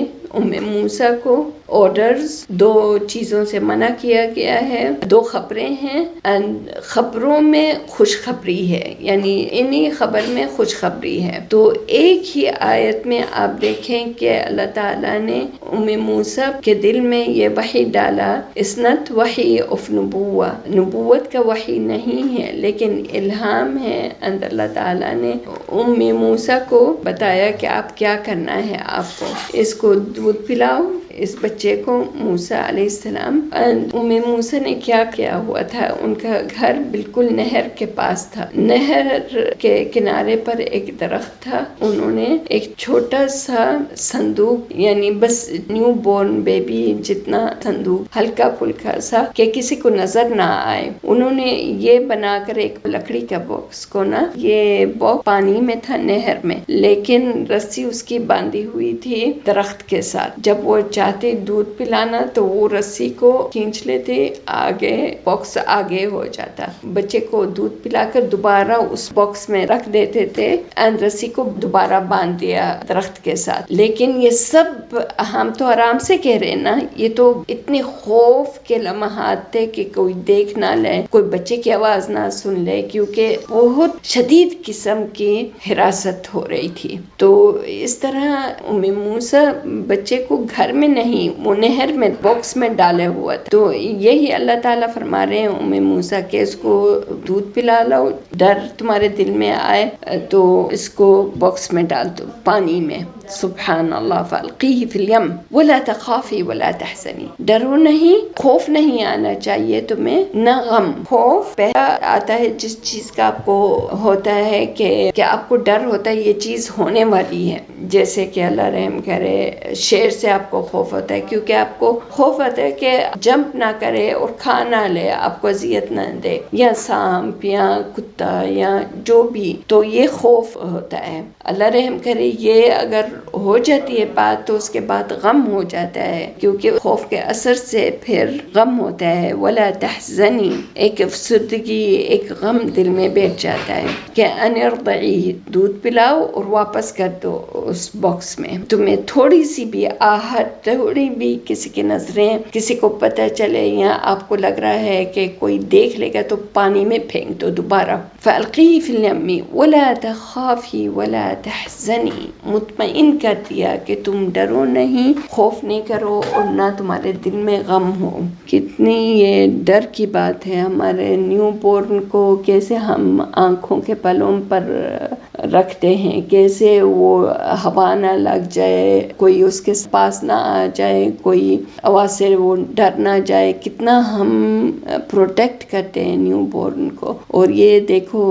موسیٰ کو، آرڈرز، دو چیزوں سے منع کیا گیا ہے، دو خبریں ہیں، خبروں میں خوشخبری ہے، یعنی انہی خبر میں خوشخبری ہے. تو ایک ہی آیت میں آپ دیکھیں کہ اللہ تعالیٰ نے موسیٰ کے دل میں یہ وحی ڈالا. اسنت وحی اف نبوت کا وحی نہیں ہے لیکن الہام ہے. اللہ تعالیٰ نے موسیٰ کو بتایا کہ آپ کیا کرنا ہے، آپ کو اس کو دودھ پلاؤ اس بچے کو. موسیٰ علیہ السلام، موسیٰ نے کیا کیا ہوا تھا، ان کا گھر بالکل نہر کے پاس تھا، نہر کے کنارے پر ایک درخت تھا. انہوں نے ایک چھوٹا سا صندوق، یعنی بس نیو بورن بیبی جتنا صندوق، ہلکا پھلکا سا کہ کسی کو نظر نہ آئے، انہوں نے یہ بنا کر ایک لکڑی کا باکس کو نا، یہ باکس پانی میں تھا نہر میں، لیکن رسی اس کی باندھی ہوئی تھی درخت کے ساتھ. جب وہ چاہتے دودھ پلانا تو وہ رسی کو کھینچ لیتے، آگے باکس آگے ہو جاتا، بچے کو دودھ پلا کر دوبارہ اس باکس میں رکھ دیتے تھے، رسی کو دوبارہ باندھ دیا درخت کے ساتھ. لیکن یہ سب ہم تو آرام سے کہہ رہے نا، یہ تو اتنے خوف کے لمحات تھے کہ کوئی دیکھ نہ لے، کوئی بچے کی آواز نہ سن لے، کیونکہ بہت شدید قسم کی حراست ہو رہی تھی. تو اس طرح موسیٰ بچے کو گھر میں نہیں، وہ نہر میں باکس میں ڈالے ہوا تھا. تو یہی اللہ تعالیٰ فرما رہے ہیں موسیٰ کہ اس کو دودھ پلا لو، ڈر تمہارے دل میں آئے تو اس کو باکس میں ڈال دو پانی میں. سبحان اللہ. فَأَلْقِيهِ فِي الْيَمِّ وَلَا تَخَافِي وَلَا تَحْزَنِي. ڈرو نہیں، خوف نہیں آنا چاہیے تمہیں، نہ غم. خوف پہلا آتا ہے جس چیز کا آپ کو ہوتا ہے کہ آپ کو ڈر ہوتا ہے یہ چیز ہونے والی ہے، جیسے کہ اللہ رحم کرے شیر سے آپ کو خوف ہوتا ہے کیونکہ آپ کو خوف ہوتا ہے کہ جمپ نہ کرے اور کھا نہ لے، آپ کو اذیت نہ دے، یا سانپ یا کتا یا جو بھی، تو یہ خوف ہوتا ہے. اللہ رحم کرے یہ اگر ہو جاتی ہے بات تو اس کے بعد غم ہو جاتا ہے، کیونکہ خوف کے اثر سے پھر غم ہوتا ہے. ولا تحزنی، ایک افسردگی، ایک غم دل میں بیٹھ جاتا ہے کہ ان ارضعی، دودھ پلاؤ اور واپس کر دو اس باکس میں. تمہیں تھوڑی سی بھی آہٹ، تھوڑی بھی کسی کی نظریں، کسی کو پتہ چلے یا آپ کو لگ رہا ہے کہ کوئی دیکھ لے گا تو پانی میں پھینک دو دوبارہ. فالقیہ فی الیم ولا تخافی ولا تحزنی، مطمئن کر دیا کہ تم ڈرو نہیں، خوف نہیں کرو اور نہ تمہارے دل میں غم ہو. کتنی یہ ڈر کی بات ہے. ہمارے نیو بورن کو کیسے ہم آنکھوں کے پلوں پر رکھتے ہیں، کیسے وہ ہوا نہ لگ جائے، کوئی اس کے پاس نہ آ جائے، کوئی آواز سے وہ ڈر نہ جائے، کتنا ہم پروٹیکٹ کرتے ہیں نیو بورن کو. اور یہ دیکھو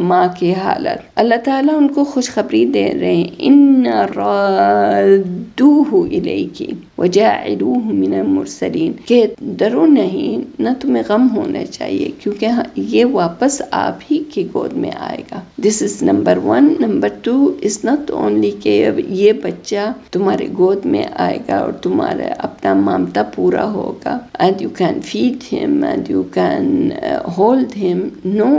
ماں کی حالت. اللہ تعالیٰ ان کو خوشخبری دے رہے ہیں، ان رادوہ الیکی وجاعلوہ من المرسلین، کہ ڈرو نہیں، نہ تمہیں غم ہونا چاہیے، کیونکہ یہ واپس آپ ہی کی گود میں آئے گا. This is number 1. Number 2 is not only کہ یہ بچہ تمہارے گود میں آئے گا اور تمہارا اپنا مامتا پورا ہوگا and you can feed him and you can hold him. No،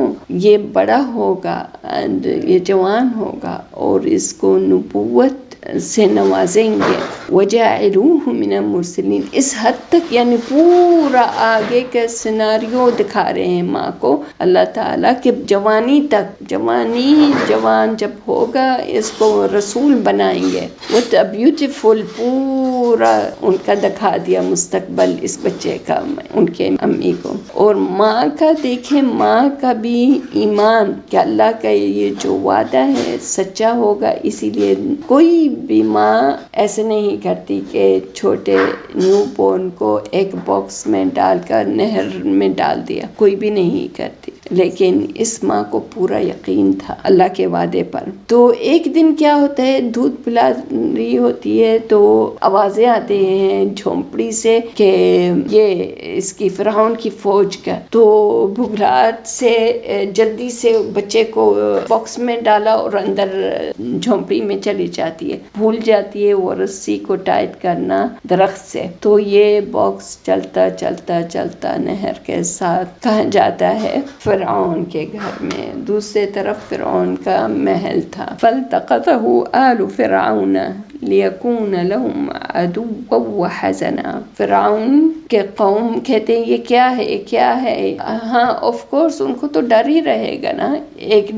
یہ بڑا ہوگا and یہ جوان ہوگا اور اس کو نبوت سے نوازیں گے. وَجَاعِلُوهُ مِنَ الْمُرْسَلِينَ، اس حد تک یعنی پورا آگے کا سیناریو دکھا رہے ہیں ماں کو اللہ تعالیٰ کہ جوانی تک، جوان جب ہوگا اس کو رسول بنائیں گے. What a beautiful، پورا ان کا دکھا دیا مستقبل اس بچے کا ان کے امی کو. اور ماں کا دیکھیں، ماں کا بھی ایمان کہ اللہ کا یہ جو وعدہ ہے سچا ہوگا. اسی لیے کوئی بھی ماں ایسے نہیں کرتی کہ چھوٹے نیو بورن کو ایک باکس میں ڈال کر نہر میں ڈال دیا، کوئی بھی نہیں کرتی. لیکن اس ماں کو پورا یقین تھا اللہ کے وعدے پر. تو ایک دن کیا ہوتا ہے، دودھ پلا رہی ہوتی ہے تو آوازیں آتی ہیں جھونپڑی سے کہ یہ اس کی فرعون کی فوج کا. تو بھگلاہٹ سے جلدی سے بچے کو باکس میں ڈالا اور اندر جھونپڑی میں چلی جاتی ہے، بھول جاتی ہے وہ رسی کو ٹائٹ کرنا درخت سے. تو یہ باکس چلتا چلتا چلتا نہر کے ساتھ کہاں جاتا ہے، فرعون کے گھر میں. دوسرے طرف فرعون کا محل تھا. فَالْتَقَطَهُ آلُ فِرْعَوْنَ لِيَكُونَ لَهُمْ عَدُوًّا وَحَزَنًا. فرعون کے قوم کہتے ہیں یہ کیا ہے، یہ کیا ہے. ہاں آف کورس ان کو تو ڈر ہی رہے گا نا، ایک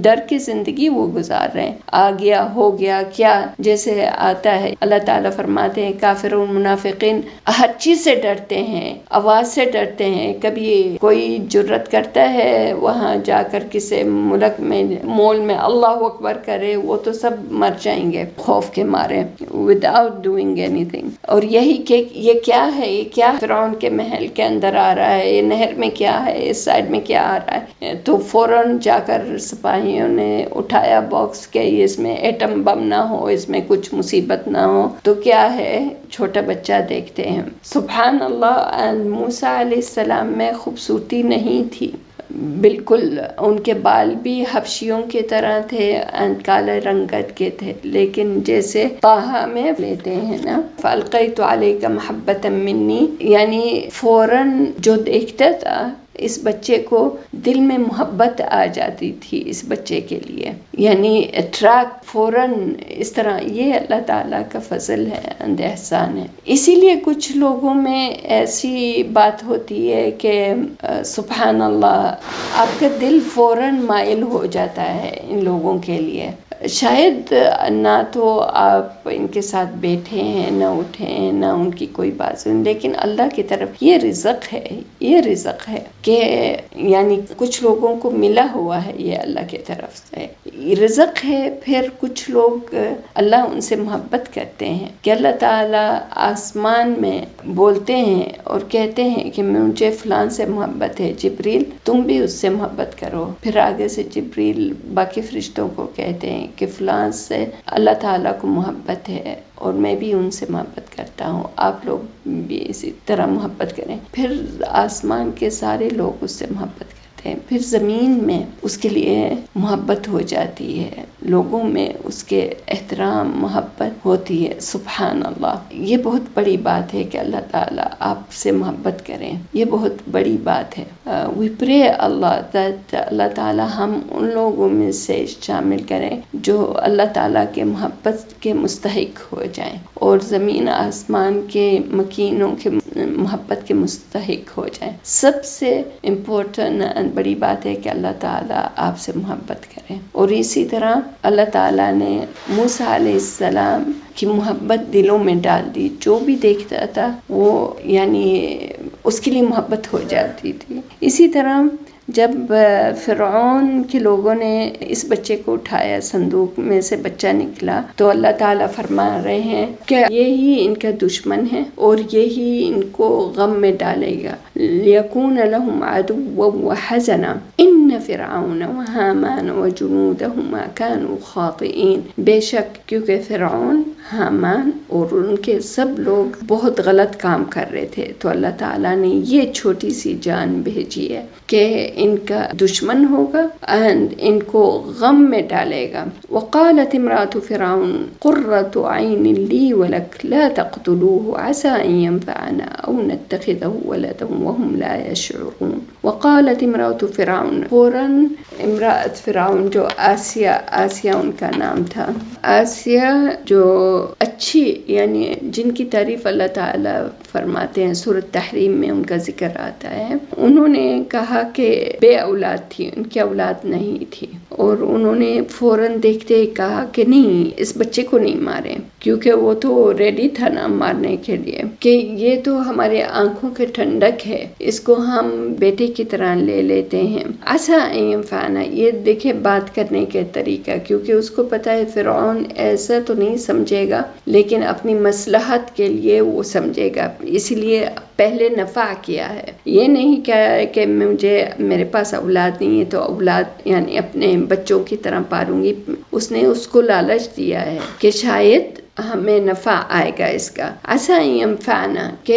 ڈر کی زندگی وہ گزار رہے ہیں. آ گیا ہو گیا کیا جیسے آتا ہے. اللہ تعالیٰ فرماتے ہیں کافرون منافقین ہر چیز سے ڈرتے ہیں، آواز سے ڈرتے ہیں. کبھی کوئی جرت کرتا ہے وہاں جا کر کسی ملک میں مول میں اللہ اکبر کرے، وہ تو سب مر جائیں گے خوف کے مارے without doing anything. اور یہی کہ یہ کیا ہے، یہ کیا فرعون کے محل کے اندر آ رہا ہے، یہ نہر میں کیا ہے، اس سائڈ میں کیا آ رہا ہے. تو فوراً جا کر سپاہیوں نے اٹھایا باکس کہ اس میں ایٹم بم نہ ہو، اس میں کچھ مصیبت نہ ہو. تو کیا ہے، چھوٹا بچہ دیکھتے ہیں. سبحان اللہ. موسیٰ علیہ السلام میں خوبصورتی نہیں تھی بالکل، ان کے بال بھی حبشیوں کی طرح تھے، کالے رنگت کے تھے. لیکن جیسے طٰہٰ میں لیتے ہیں نا فَأَلْقَيْتُ عَلَيْكَ مَحَبَّةً مِّنِّي، یعنی فوراً جو دیکھتا تھا اس بچے کو دل میں محبت آ جاتی تھی اس بچے کے لیے، یعنی اٹریکٹ فوراً اس طرح. یہ اللہ تعالیٰ کا فضل ہے اند احسان ہے. اسی لیے کچھ لوگوں میں ایسی بات ہوتی ہے کہ سبحان اللہ آپ کا دل فوراً مائل ہو جاتا ہے ان لوگوں کے لیے. شاید نہ تو آپ ان کے ساتھ بیٹھے ہیں، نہ اٹھے ہیں، نہ ان کی کوئی بات سن، لیکن اللہ کی طرف یہ رزق ہے، یہ رزق ہے کہ یعنی کچھ لوگوں کو ملا ہوا ہے، یہ اللہ کی طرف سے رزق ہے. پھر کچھ لوگ اللہ ان سے محبت کرتے ہیں کہ اللہ تعالیٰ آسمان میں بولتے ہیں اور کہتے ہیں کہ مجھے فلان سے محبت ہے، جبریل تم بھی اس سے محبت کرو. پھر آگے سے جبریل باقی فرشتوں کو کہتے ہیں کہ فلان سے اللہ تعالیٰ کو محبت ہے اور میں بھی ان سے محبت کرتا ہوں، آپ لوگ بھی اسی طرح محبت کریں. پھر آسمان کے سارے لوگ اس سے محبت کرتے جاتے ہیں، پھر زمین میں اس کے لیے محبت ہو جاتی ہے، لوگوں میں اس کے احترام محبت ہوتی ہے۔ سبحان اللہ، یہ بہت بڑی بات ہے کہ اللہ تعالیٰ آپ سے محبت کریں، یہ بہت بڑی بات ہے۔ وی پرے اللہ تعالیٰ ہم ان لوگوں میں سے شامل کریں جو اللہ تعالیٰ کے محبت کے مستحق ہو جائیں اور زمین آسمان کے مکینوں کے محبت کے مستحق ہو جائیں۔ سب سے امپورٹنٹ بڑی بات ہے کہ اللہ تعالیٰ آپ سے محبت کریں، اور اسی طرح اللہ تعالیٰ نے موسیٰ علیہ السلام کی محبت دلوں میں ڈال دی، جو بھی دیکھتا تھا وہ یعنی اس کے لیے محبت ہو جاتی تھی۔ اسی طرح جب فرعون کے لوگوں نے اس بچے کو اٹھایا، صندوق میں سے بچہ نکلا، تو اللہ تعالیٰ فرما رہے ہیں کہ یہی ان کا دشمن ہے اور یہی ان کو غم میں ڈالے گا۔ لِيَكُونَ لَهُمْ عَدُوًّا وَحَزَنًا إِنَّ فِرْعَوْنَ وَهَامَانَ وَجُنُودَهُمَا كَانُوا خَاطِئِينَ، بے شک کیونکہ فرعون، حامان اور ان کے سب لوگ بہت غلط کام کر رہے تھے، تو اللہ تعالیٰ نے یہ چھوٹی سی جان بھیجی ہے کہ ان کا دشمن ہوگا and ان کو غم میں ڈالے گا۔ وقالت امرأة فرعون قرة عين لي ولك لا تقتلوه عسى أن ينفعنا أو نتخذه ولدا وهم لا يشعرون۔ وقالت امرأة فرعون، فوراً امرأة فرعون جو آسیہ ان کا نام تھا، آسیہ جو اچھی یعنی جن کی تعریف اللہ تعالیٰ فرماتے ہیں، سورۃ تحریم میں ان کا ذکر آتا ہے، انہوں نے کہا کہ بے اولاد تھی، ان کی اولاد نہیں تھی، اور انہوں نے فوراً دیکھتے ہی کہا کہ نہیں، اس بچے کو نہیں مارے، کیونکہ وہ تو ریڈی تھا نا مارنے کے لیے، کہ یہ تو ہمارے آنکھوں کے ٹھنڈک ہے، اس کو ہم بیٹے کی طرح لے لیتے ہیں۔ عسیٰ ان ینفعنا، یہ دیکھے بات کرنے کے طریقہ، کیونکہ اس کو پتا ہے فرعون ایسا تو نہیں سمجھے گا، لیکن اپنی مصلحت کے لیے وہ سمجھے گا، اس لیے پہلے نفع کیا ہے، یہ نہیں کہا ہے کہ میرے پاس اولاد نہیں ہے تو اولاد یعنی اپنے بچوں کی طرح پالوں گی، اس نے اس کو لالچ دیا ہے کہ شاید ہمیں نفع آئے گا اس کا۔ عسیٰ ان ینفعنا، کہ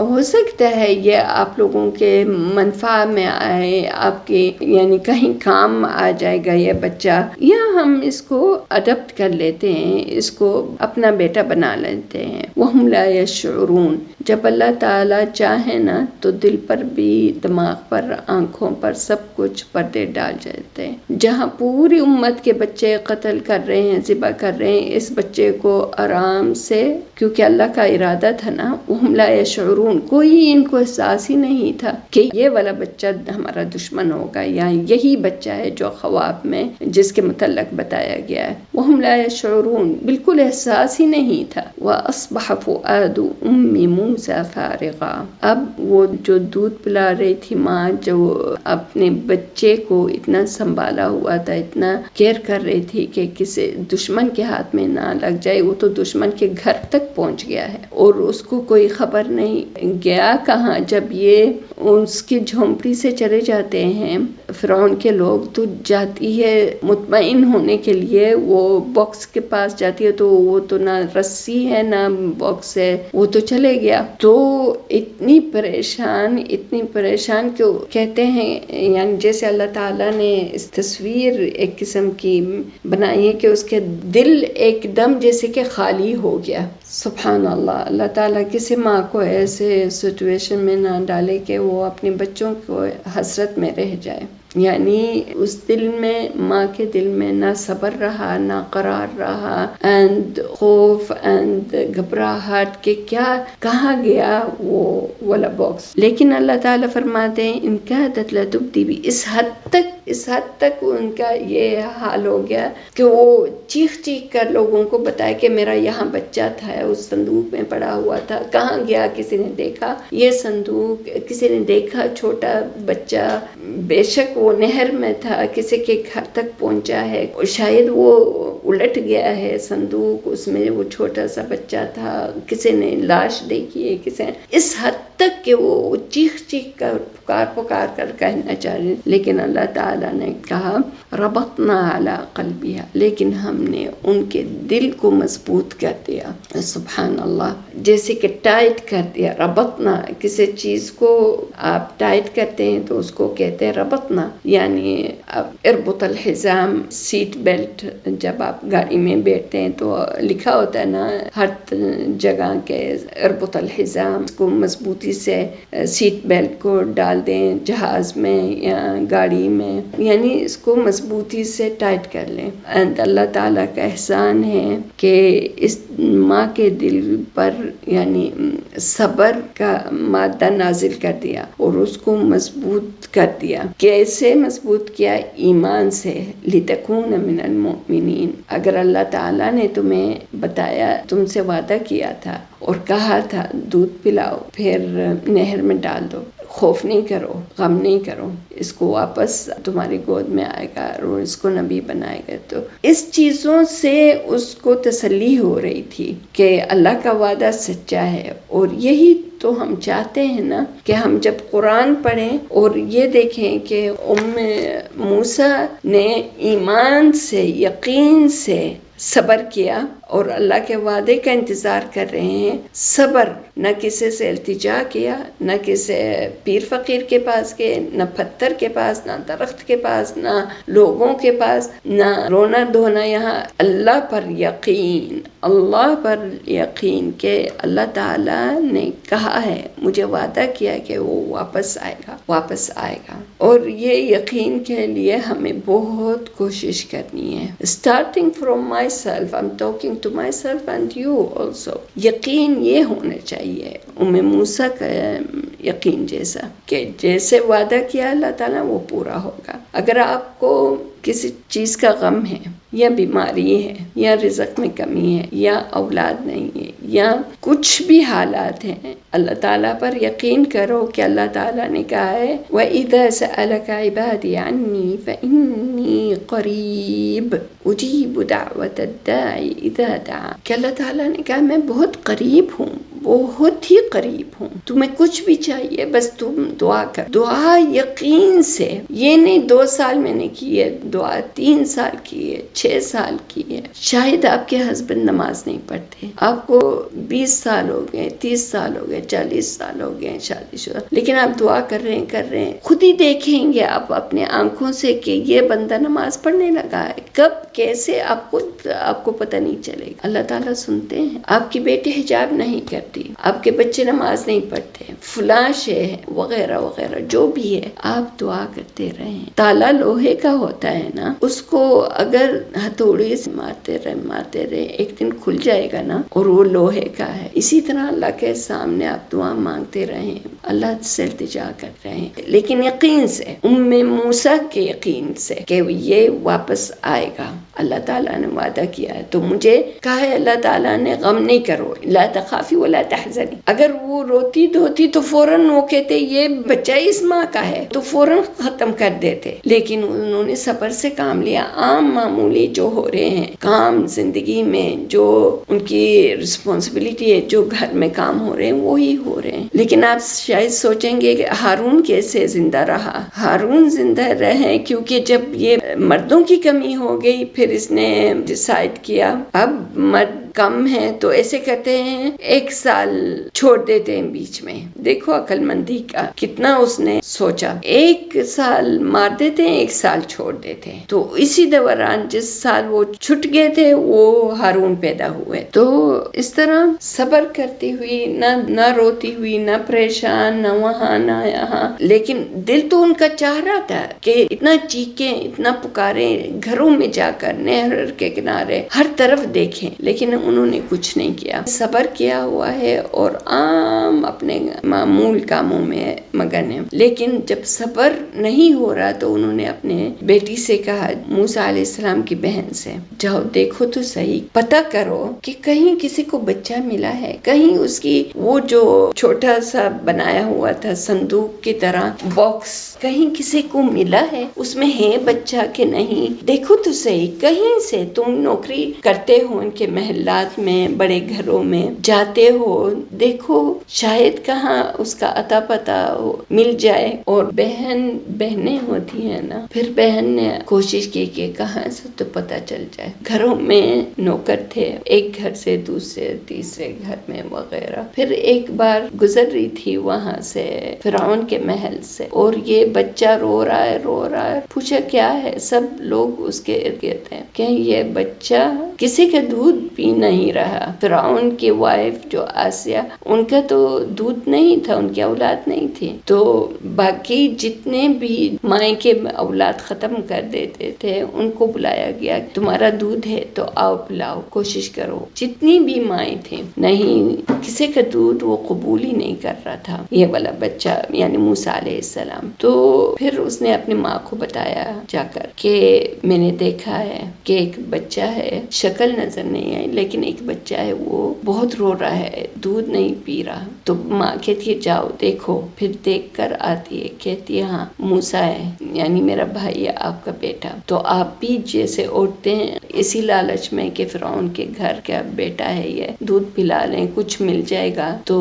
ہو سکتا ہے یہ آپ لوگوں کے منفع میں آئے، آپ کے یعنی کہیں کام آ جائے گا یہ بچہ، یا ہم اس کو اڈاپٹ کر لیتے ہیں، اس کو اپنا بیٹا بنا لیتے ہیں۔ وہم لا یشعرون، جب اللہ تعالیٰ چاہے نا تو دل پر بھی، دماغ پر، آنکھوں پر، سب کچھ پردے ڈال جاتے ہیں۔ جہاں پوری امت کے بچے قتل کر رہے ہیں، ذبح کر رہے ہیں، اس بچے کو آرام سے، کیونکہ اللہ کا ارادہ تھا نا، وہم لا یشعرون، کوئی ان کو احساس ہی نہیں تھا کہ یہ والا بچہ ہمارا دشمن ہوگا، یا یہی بچہ ہے جو خواب میں جس کے متعلق بتایا گیا ہے۔ وہم لا یشعرون، بالکل احساس ہی نہیں تھا۔ وَأَصْبَحَ فُؤَادُ أُمِّ مُوسَىٰ فَارِغًا، اب وہ جو دودھ پلا رہی تھی ماں، جو اپنے بچے کو اتنا سنبھالا ہوا تھا، اتنا کیئر کر رہی تھی کہ کسی دشمن کے ہاتھ میں نہ لگ جائے، وہ تو دشمن کے گھر تک پہنچ گیا ہے اور اس کو کوئی خبر نہیں، گیا کہاں؟ جب یہ اس کی جھونپڑی سے چلے جاتے ہیں فرعون کے لوگ، تو جاتی ہے مطمئن ہونے کے لیے، وہ باکس کے پاس جاتی ہے تو وہ تو نہ رسی ہے نہ باکس ہے، وہ تو چلے گیا، تو اتنی پریشان کہ کہتے ہیں یعنی جیسے اللہ تعالیٰ نے اس تصویر ایک قسم کی بنائی ہے کہ اس کے دل ایک دم جیسے کہ خالی ہو گیا۔ سبحان اللہ، اللہ تعالیٰ کسی ماں کو ایسے سچویشن میں نہ ڈالے کہ وہ اپنے بچوں کو حسرت میں رہ جائے، یعنی اس دل میں، ماں کے دل میں نہ صبر رہا، نہ قرار رہا، اینڈ خوف اینڈ گھبراہٹ کہ کیا کہاں گیا وہ والا باکس۔ لیکن اللہ تعالیٰ فرماتے ہیں ان کادت لتبدی بھی، اس حد تک ان کا یہ حال ہو گیا کہ وہ چیخ کر لوگوں کو بتایا کہ میرا یہاں بچہ تھا، اس صندوق میں پڑا ہوا تھا، کہاں گیا؟ کسی نے دیکھا یہ صندوق؟ کسی نے دیکھا چھوٹا بچہ؟ بے شک وہ نہر میں تھا، کسی کے گھر تک پہنچا ہے، اور شاید وہ الٹ گیا ہے صندوق، اس میں وہ چھوٹا سا بچہ تھا، کسی نے لاش دیکھی ہے، کسی نے، اس حد تک کہ وہ چیخ کر پکار کر کہنا چاہ رہے، لیکن اللہ تعالیٰ نے کہا ربطنا علی قلبها، لیکن ہم نے ان کے دل کو مضبوط کر دیا. سبحان اللہ، جیسے کہ ٹائٹ کر دیا. ربطنا، کسی چیز کو آپ ٹائٹ کرتے ہیں تو اس کو کہتے ہیں ربطنا، یعنی اربط الحزام، سیٹ بیلٹ. جب آپ گاڑی میں بیٹھتے ہیں تو لکھا ہوتا ہے نا ہر جگہ کے اربط الحزام، کو مضبوطی سے سیٹ بیلٹ کو ڈال دیں جہاز میں یا گاڑی میں، یعنی اس کو مضبوطی سے ٹائٹ کر لیں. اللہ تعالیٰ کا احسان ہے کہ اس ماں کے دل پر یعنی صبر کا مادہ نازل کر دیا اور اس کو مضبوط کر دیا. کیسے مضبوط کیا؟ ایمان سے. لِتَكُونَ مِنَ الْمُؤْمِنِينَ. اگر اللہ تعالیٰ نے تمہیں بتایا، تم سے وعدہ کیا تھا اور کہا تھا دودھ پلاؤ پھر نہر میں ڈال دو، خوف نہیں کرو، غم نہیں کرو، اس کو واپس تمہاری گود میں آئے گا اور اس کو نبی بنائے گا. تو اس چیزوں سے اس کو تسلی ہو رہی تھی کہ اللہ کا وعدہ سچا ہے. اور یہی تو ہم چاہتے ہیں نا کہ ہم جب قرآن پڑھیں اور یہ دیکھیں کہ موسیٰ نے ایمان سے، یقین سے صبر کیا اور اللہ کے وعدے کا انتظار کر رہے ہیں. صبر، نہ کسی سے التجا کیا، نہ کسی پیر فقیر کے پاس گئے، نہ پتھر کے پاس، نہ درخت کے پاس، نہ لوگوں کے پاس، نہ رونا دھونا. یہاں اللہ پر یقین، اللہ پر یقین کہ اللہ تعالیٰ نے کہا ہے، مجھے وعدہ کیا کہ وہ واپس آئے گا. اور یہ یقین کے لیے ہمیں بہت کوشش کرنی ہے. Starting from myself, I am talking to myself and you also. یقین یہ ہونا چاہیے موسیٰ کا یقین جیسا کہ جیسے وعدہ کیا اللہ تعالیٰ وہ پورا ہوگا. اگر آپ کو کسی چیز کا غم ہے یا بیماری ہے یا رزق میں کمی ہے یا اولاد نہیں ہے یا کچھ بھی حالات ہیں، اللہ تعالیٰ پر یقین کرو کہ اللہ تعالیٰ نے کہا ہے وَإِذَا سَأَلَكَ عِبَادِي عَنِّي فَإِنِّي قَرِيبٌ أُجِيبُ دَعْوَةَ الدَّاعِ إِذَا دَعَانِ، کہ اللہ تعالیٰ نے کہا میں بہت قریب ہوں، بہت ہی قریب ہوں. تمہیں کچھ بھی چاہیے بس تم دعا کر. دعا یقین سے، یہ نہیں 2 سال میں نے کی ہے دعا، 3 سال کی ہے، 6 سال کی ہے. شاید آپ کے ہسبینڈ نماز نہیں پڑھتے، آپ کو 20 سال ہو گئے، 30 سال ہو گئے، 40 سال ہو گئے شادی شدہ، لیکن آپ دعا کر رہے ہیں. خود ہی دیکھیں گے آپ اپنے آنکھوں سے کہ یہ بندہ نماز پڑھنے لگا ہے. کب کیسے آپ کو پتہ نہیں چلے گا. اللہ تعالیٰ سنتے ہیں. آپ کی بیٹی حجاب نہیں کرتی، آپ کے بچے نماز نہیں پڑھتے، فلاں شے ہے وغیرہ وغیرہ، جو بھی ہے آپ دعا کرتے رہیں. تالا لوہے کا ہوتا ہے نا، اس کو اگر ہتھوڑی سے مارتے رہے ایک دن کھل جائے گا نا، اور وہ لوہے کا ہے. اسی طرح اللہ کے سامنے آپ دعا مانگتے رہیں، اللہ سے التجا کرتے رہیں، لیکن یقین سے، موسیٰ کے یقین سے کہ یہ واپس آئے گا. اللہ تعالیٰ نے وعدہ کیا ہے تو مجھے کہا ہے اللہ تعالیٰ نے غم نہیں کرو، لا تخافی ولا تحزنی. اگر وہ روتی دھوتی تو فوراً وہ کہتے یہ بچہ اس ماں کا ہے تو فوراً ختم کر دیتے، لیکن انہوں نے صبر سے کام لیا. عام معمولی جو ہو رہے ہیں کام زندگی میں، جو ان کی رسپانسبلٹی ہے، جو گھر میں کام ہو رہے ہیں وہی ہو رہے ہیں. لیکن آپ شاید سوچیں گے کہ ہارون کیسے زندہ رہا. ہارون زندہ رہے کیونکہ جب یہ مردوں کی کمی ہو گئی پھر اس نے ڈیسائیڈ کیا اب مرد کم ہے تو ایسے کہتے ہیں 1 سال چھوڑ دیتے ہیں بیچ میں. دیکھو عقل مندی کا کتنا اس نے سوچا. 1 سال مار دیتے ہیں، 1 سال چھوڑ دیتے ہیں. تو اسی دوران جس سال وہ چھٹ گئے تھے وہ ہارون پیدا ہوئے. تو اس طرح صبر کرتی ہوئی، نہ روتی ہوئی، نہ پریشان، نہ وہاں نہ یہاں، لیکن دل تو ان کا چاہ رہا تھا کہ اتنا چیخیں، اتنا پکاریں، گھروں میں جا کر نہر کے کنارے ہر طرف دیکھیں، لیکن انہوں نے کچھ نہیں کیا، صبر کیا ہوا ہے اور عام اپنے معمول کاموں میں مگن ہے۔ لیکن جب صبر نہیں ہو رہا تو انہوں نے اپنے بیٹی سے کہا، موسیٰ علیہ السلام کی بہن سے، جاؤ دیکھو تو صحیح، پتہ کرو کہ کہیں کسی کو بچہ ملا ہے، کہیں اس کی وہ جو چھوٹا سا بنایا ہوا تھا صندوق کی طرح باکس، کہیں کسی کو ملا ہے، اس میں ہے بچہ کہ نہیں، دیکھو تو صحیح، کہیں سے تم نوکری کرتے ہو ان کے محلات میں، بڑے گھروں میں جاتے ہو، دیکھو شاید کہاں اس کا اتا پتہ مل جائے۔ اور بہنیں ہوتی ہیں نا، پھر بہن نے کوشش کی کہ کہاں سے تو پتہ چل جائے۔ گھروں میں نوکر تھے، ایک گھر سے دوسرے تیسرے گھر میں وغیرہ۔ پھر ایک بار گزر رہی تھی وہاں سے فرعون کے محل سے، اور یہ بچہ رو رہا ہے۔ پوچھا کیا ہے؟ سب لوگ اس کے ارد گرد ہیں کہ یہ بچہ کسی کا دودھ پی نہیں رہا۔ فرعون کی وائف جو آسیہ، ان کا تو دودھ نہیں تھا، ان کی اولاد نہیں تھی، تو باقی جتنے بھی مائیں کے اولاد ختم کر دیتے تھے ان کو بلایا گیا، تمہارا دودھ ہے تو آؤ پلاؤ، کوشش کرو۔ جتنی بھی مائیں تھیں، نہیں کسی کا دودھ وہ قبول ہی نہیں کر رہا تھا یہ والا بچہ، یعنی موسیٰ علیہ السلام۔ تو پھر اس نے اپنی ماں کو بتایا جا کر کہ میں نے دیکھا ہے کہ ایک بچہ ہے، شکل نظر نہیں آئی لیکن ایک بچہ ہے، وہ بہت رو رہا ہے، دودھ نہیں پی رہا۔ تو ماں کہتی ہے جاؤ دیکھو، پھر دیکھ کر آتی ہے، کہتی ہے ہاں موسیٰ ہے، یعنی میرا بھائی ہے، آپ کا بیٹا۔ تو آپ بھی جیسے اٹھتے ہیں اسی لالچ میں کہ فرعون کے گھر کا بیٹا ہے یہ، دودھ پلا لیں، کچھ مل جائے گا، تو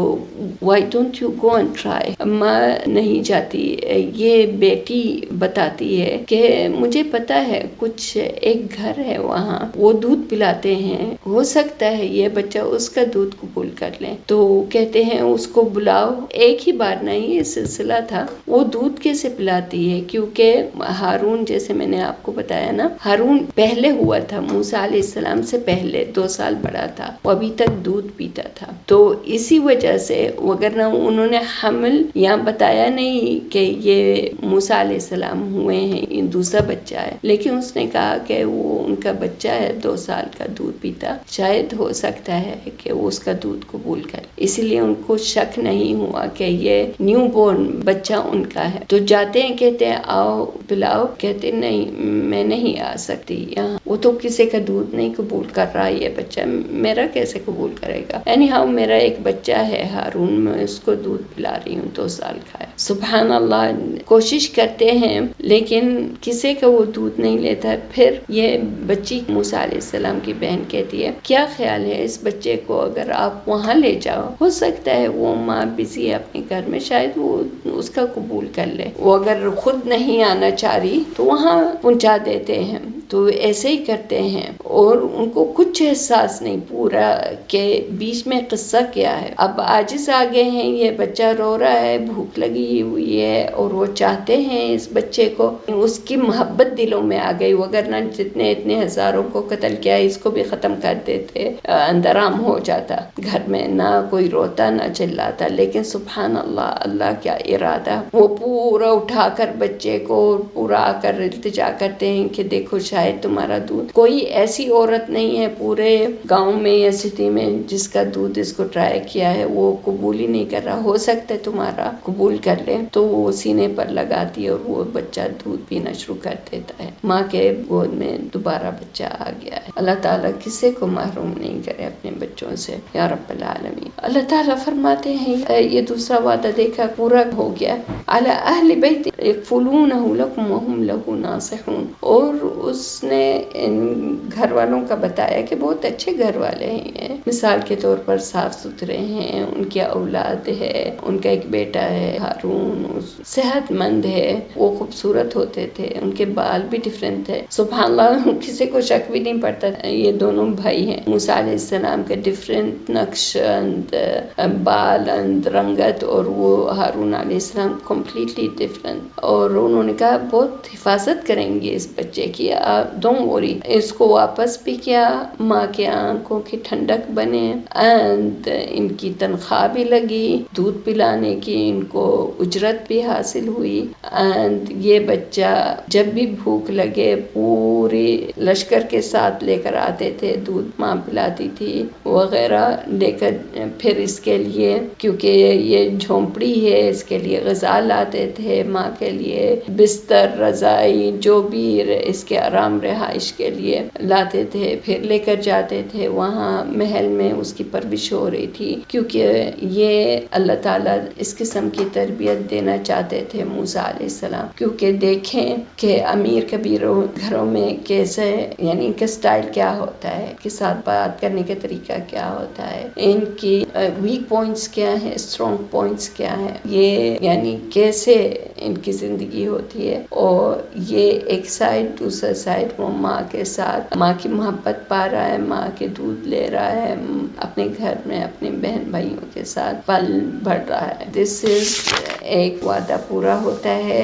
why don't you go and try؟ ماں نہیں جاتی، یہ بیٹی بتاتی ہے کہ مجھے پتا ہے کچھ ایک گھر ہے وہاں، وہ دودھ پلاتے ہیں، ہو سکتا ہے یہ بچہ اس کا دودھ قبول کر لیں۔ تو کہتے ہیں اس کو بلاؤ۔ ایک ہی بار نہیں یہ سلسلہ تھا، وہ دودھ کیسے پلاتی ہے؟ کیونکہ ہارون، جیسے میں نے آپ کو بتایا نا، ہارون پہلے ہوا تھا موسیٰ علیہ السلام سے پہلے، 2 سال بڑا تھا، وہ ابھی تک دودھ پیتا تھا۔ تو اسی وجہ سے وگرنہ انہوں نے حمل یا بتایا نہیں کہ یہ موسیٰ علیہ السلام ہوئے ہیں، یہ دوسرا بچہ ہے، لیکن اس نے کہا کہ وہ ان کا بچہ ہے، 2 سال کا دودھ پیتا، شاید ہو سکتا ہے کہ وہ اس کا دودھ قبول کرے، اسی لیے ان کو شک نہیں ہوا کہ یہ نیو بورن بچہ ان کا ہے۔ تو جاتے ہیں، کہتے ہیں آؤ پلاؤ، کہتے نہیں میں نہیں آ سکتی یہاں، وہ تو کسی کا دودھ نہیں قبول کر رہا، یہ بچہ میرا کیسے قبول کرے گا؟ یعنی ہاں میرا ایک بچہ ہے ہارون، میں اس کو دودھ پلا رہی ہوں، 2 سال کا ہے۔ سبحان اللہ، کوشش کرتے ہیں لیکن کسی کا وہ دودھ نہیں لیتا۔ پھر یہ بچی موسیٰ علیہ السلام کی بہن کہتی ہے کیا خیال ہے اس بچے کو اگر آپ وہاں لے جاؤ، ہو سکتا ہے وہ ماں بزی ہے اپنے گھر میں، شاید وہ اس کا قبول کر لے، وہ اگر خود نہیں آنا چاہ رہی تو وہاں پہنچا دیتے ہیں۔ تو ایسے ہی کرتے ہیں، اور ان کو کچھ احساس نہیں پورا کہ بیچ میں قصہ کیا ہے۔ اب عاجز آ گئے ہیں، یہ بچہ رو رہا ہے، بھوک لگی ہوئی ہے، اور وہ چاہتے ہیں اس بچے کو، اس کی محبت دلوں میں آ گئی، وگرنہ جتنے اتنے ہزاروں کو قتل کیا اس کو بھی ختم کر دیتے، اندرام ہو جاتا گھر میں، نہ کوئی روتا نہ چلاتا۔ لیکن سبحان اللہ، اللہ کیا ارادہ، وہ پورا اٹھا کر بچے کو پورا آ کر التجا کرتے ہیں کہ دیکھو شاید تمہارا دودھ، کوئی ایسی عورت نہیں ہے پورے گاؤں میں یا سٹی میں جس کا دودھ اس کو ٹرائی کیا ہے، وہ قبول ہی نہیں کر رہا، ہو سکتا ہے تمہارا قبول کر لے۔ تو وہ سینے پر لگاتی ہے اور وہ بچہ دودھ پینا شروع کر دیتا ہے، ماں کے گود میں دوبارہ بچہ آ گیا ہے۔ اللہ تعالیٰ کسی کو محروم نہیں کرے اپنے بچوں سے، یا رب العالمین۔ اللہ تعالیٰ فرماتے ہیں یہ دوسرا وعدہ دیکھا پورا ہو گیا، علی اہل بیت یکفلونہ لکم وہم لہ ناصحون، اور اس نے ان گھر والوں کا بتایا کہ بہت اچھے گھر والے ہیں، مثال کے طور پر صاف ستھرے ہیں، ان کی اولاد ہے، ان کا ایک بیٹا ہے ہارون، صحت مند ہے، وہ خوبصورت ہوتے تھے، ان کے بال بھی ڈیفرنٹ تھے۔ سبحان اللہ، کسی کو شک بھی نہیں پڑتا، یہ دونوں بھائی ہیں موسیٰ علیہ السلام کے، ڈیفرنٹ نقش اند بال اند رنگت، اور وہ ہارون علیہ السلام کمپلیٹلی ڈیفرنٹ۔ اور انہوں نے کہا بہت حفاظت کریں گے اس بچے کی، ڈونٹ وری، اس کو آپ واپس بھی کیا، ماں کے آنکھوں کی ٹھنڈک بنے، اینڈ ان کی تنخواہ بھی لگی دودھ پلانے کی، ان کو اجرت بھی حاصل ہوئی، اینڈ یہ بچہ جب بھی بھوک لگے پوری لشکر کے ساتھ لے کر آتے تھے، دودھ ماں پلاتی تھی وغیرہ لے کر، پھر اس کے لیے کیونکہ یہ جھونپڑی ہے اس کے لیے غذا لاتے تھے، ماں کے لیے بستر، رضائی، جو بھی اس کے آرام رہائش کے لیے لاتے تھے، پھر لے کر جاتے تھے وہاں محل میں اس کی پرورش ہو رہی تھی، کیونکہ یہ اللہ تعالیٰ اس قسم کی تربیت دینا چاہتے تھے موسیٰ علیہ السلام، کیونکہ دیکھیں کہ امیر کبیروں گھروں میں کیسے، یعنی ان کا سٹائل کیا ہوتا ہے، کے ساتھ بات کرنے کا طریقہ کیا ہوتا ہے، ان کی ویک پوائنٹس کیا ہے، اسٹرانگ پوائنٹس کیا ہے، یہ یعنی کیسے ان کی زندگی ہوتی ہے، اور یہ ایک سائڈ، دوسرا سائڈ وہ ماں کے ساتھ ماں کی محبت پا رہا ہے، ماں کے دودھ لے رہا ہے، اپنے گھر میں اپنے بہن بھائیوں کے ساتھ پل بڑھ رہا ہے۔ دس از ایک وعدہ پورا ہوتا ہے،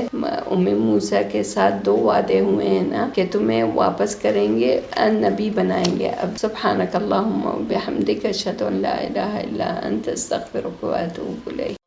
موسیٰ کے ساتھ 2 وعدے ہوئے ہیں نا کہ تمہیں واپس کریں گے، نبی بنائیں گے۔ اب سبحانک اللہم و بحمدک اشہد ان لا الہ الا انت استغفرک و اتوب الیک۔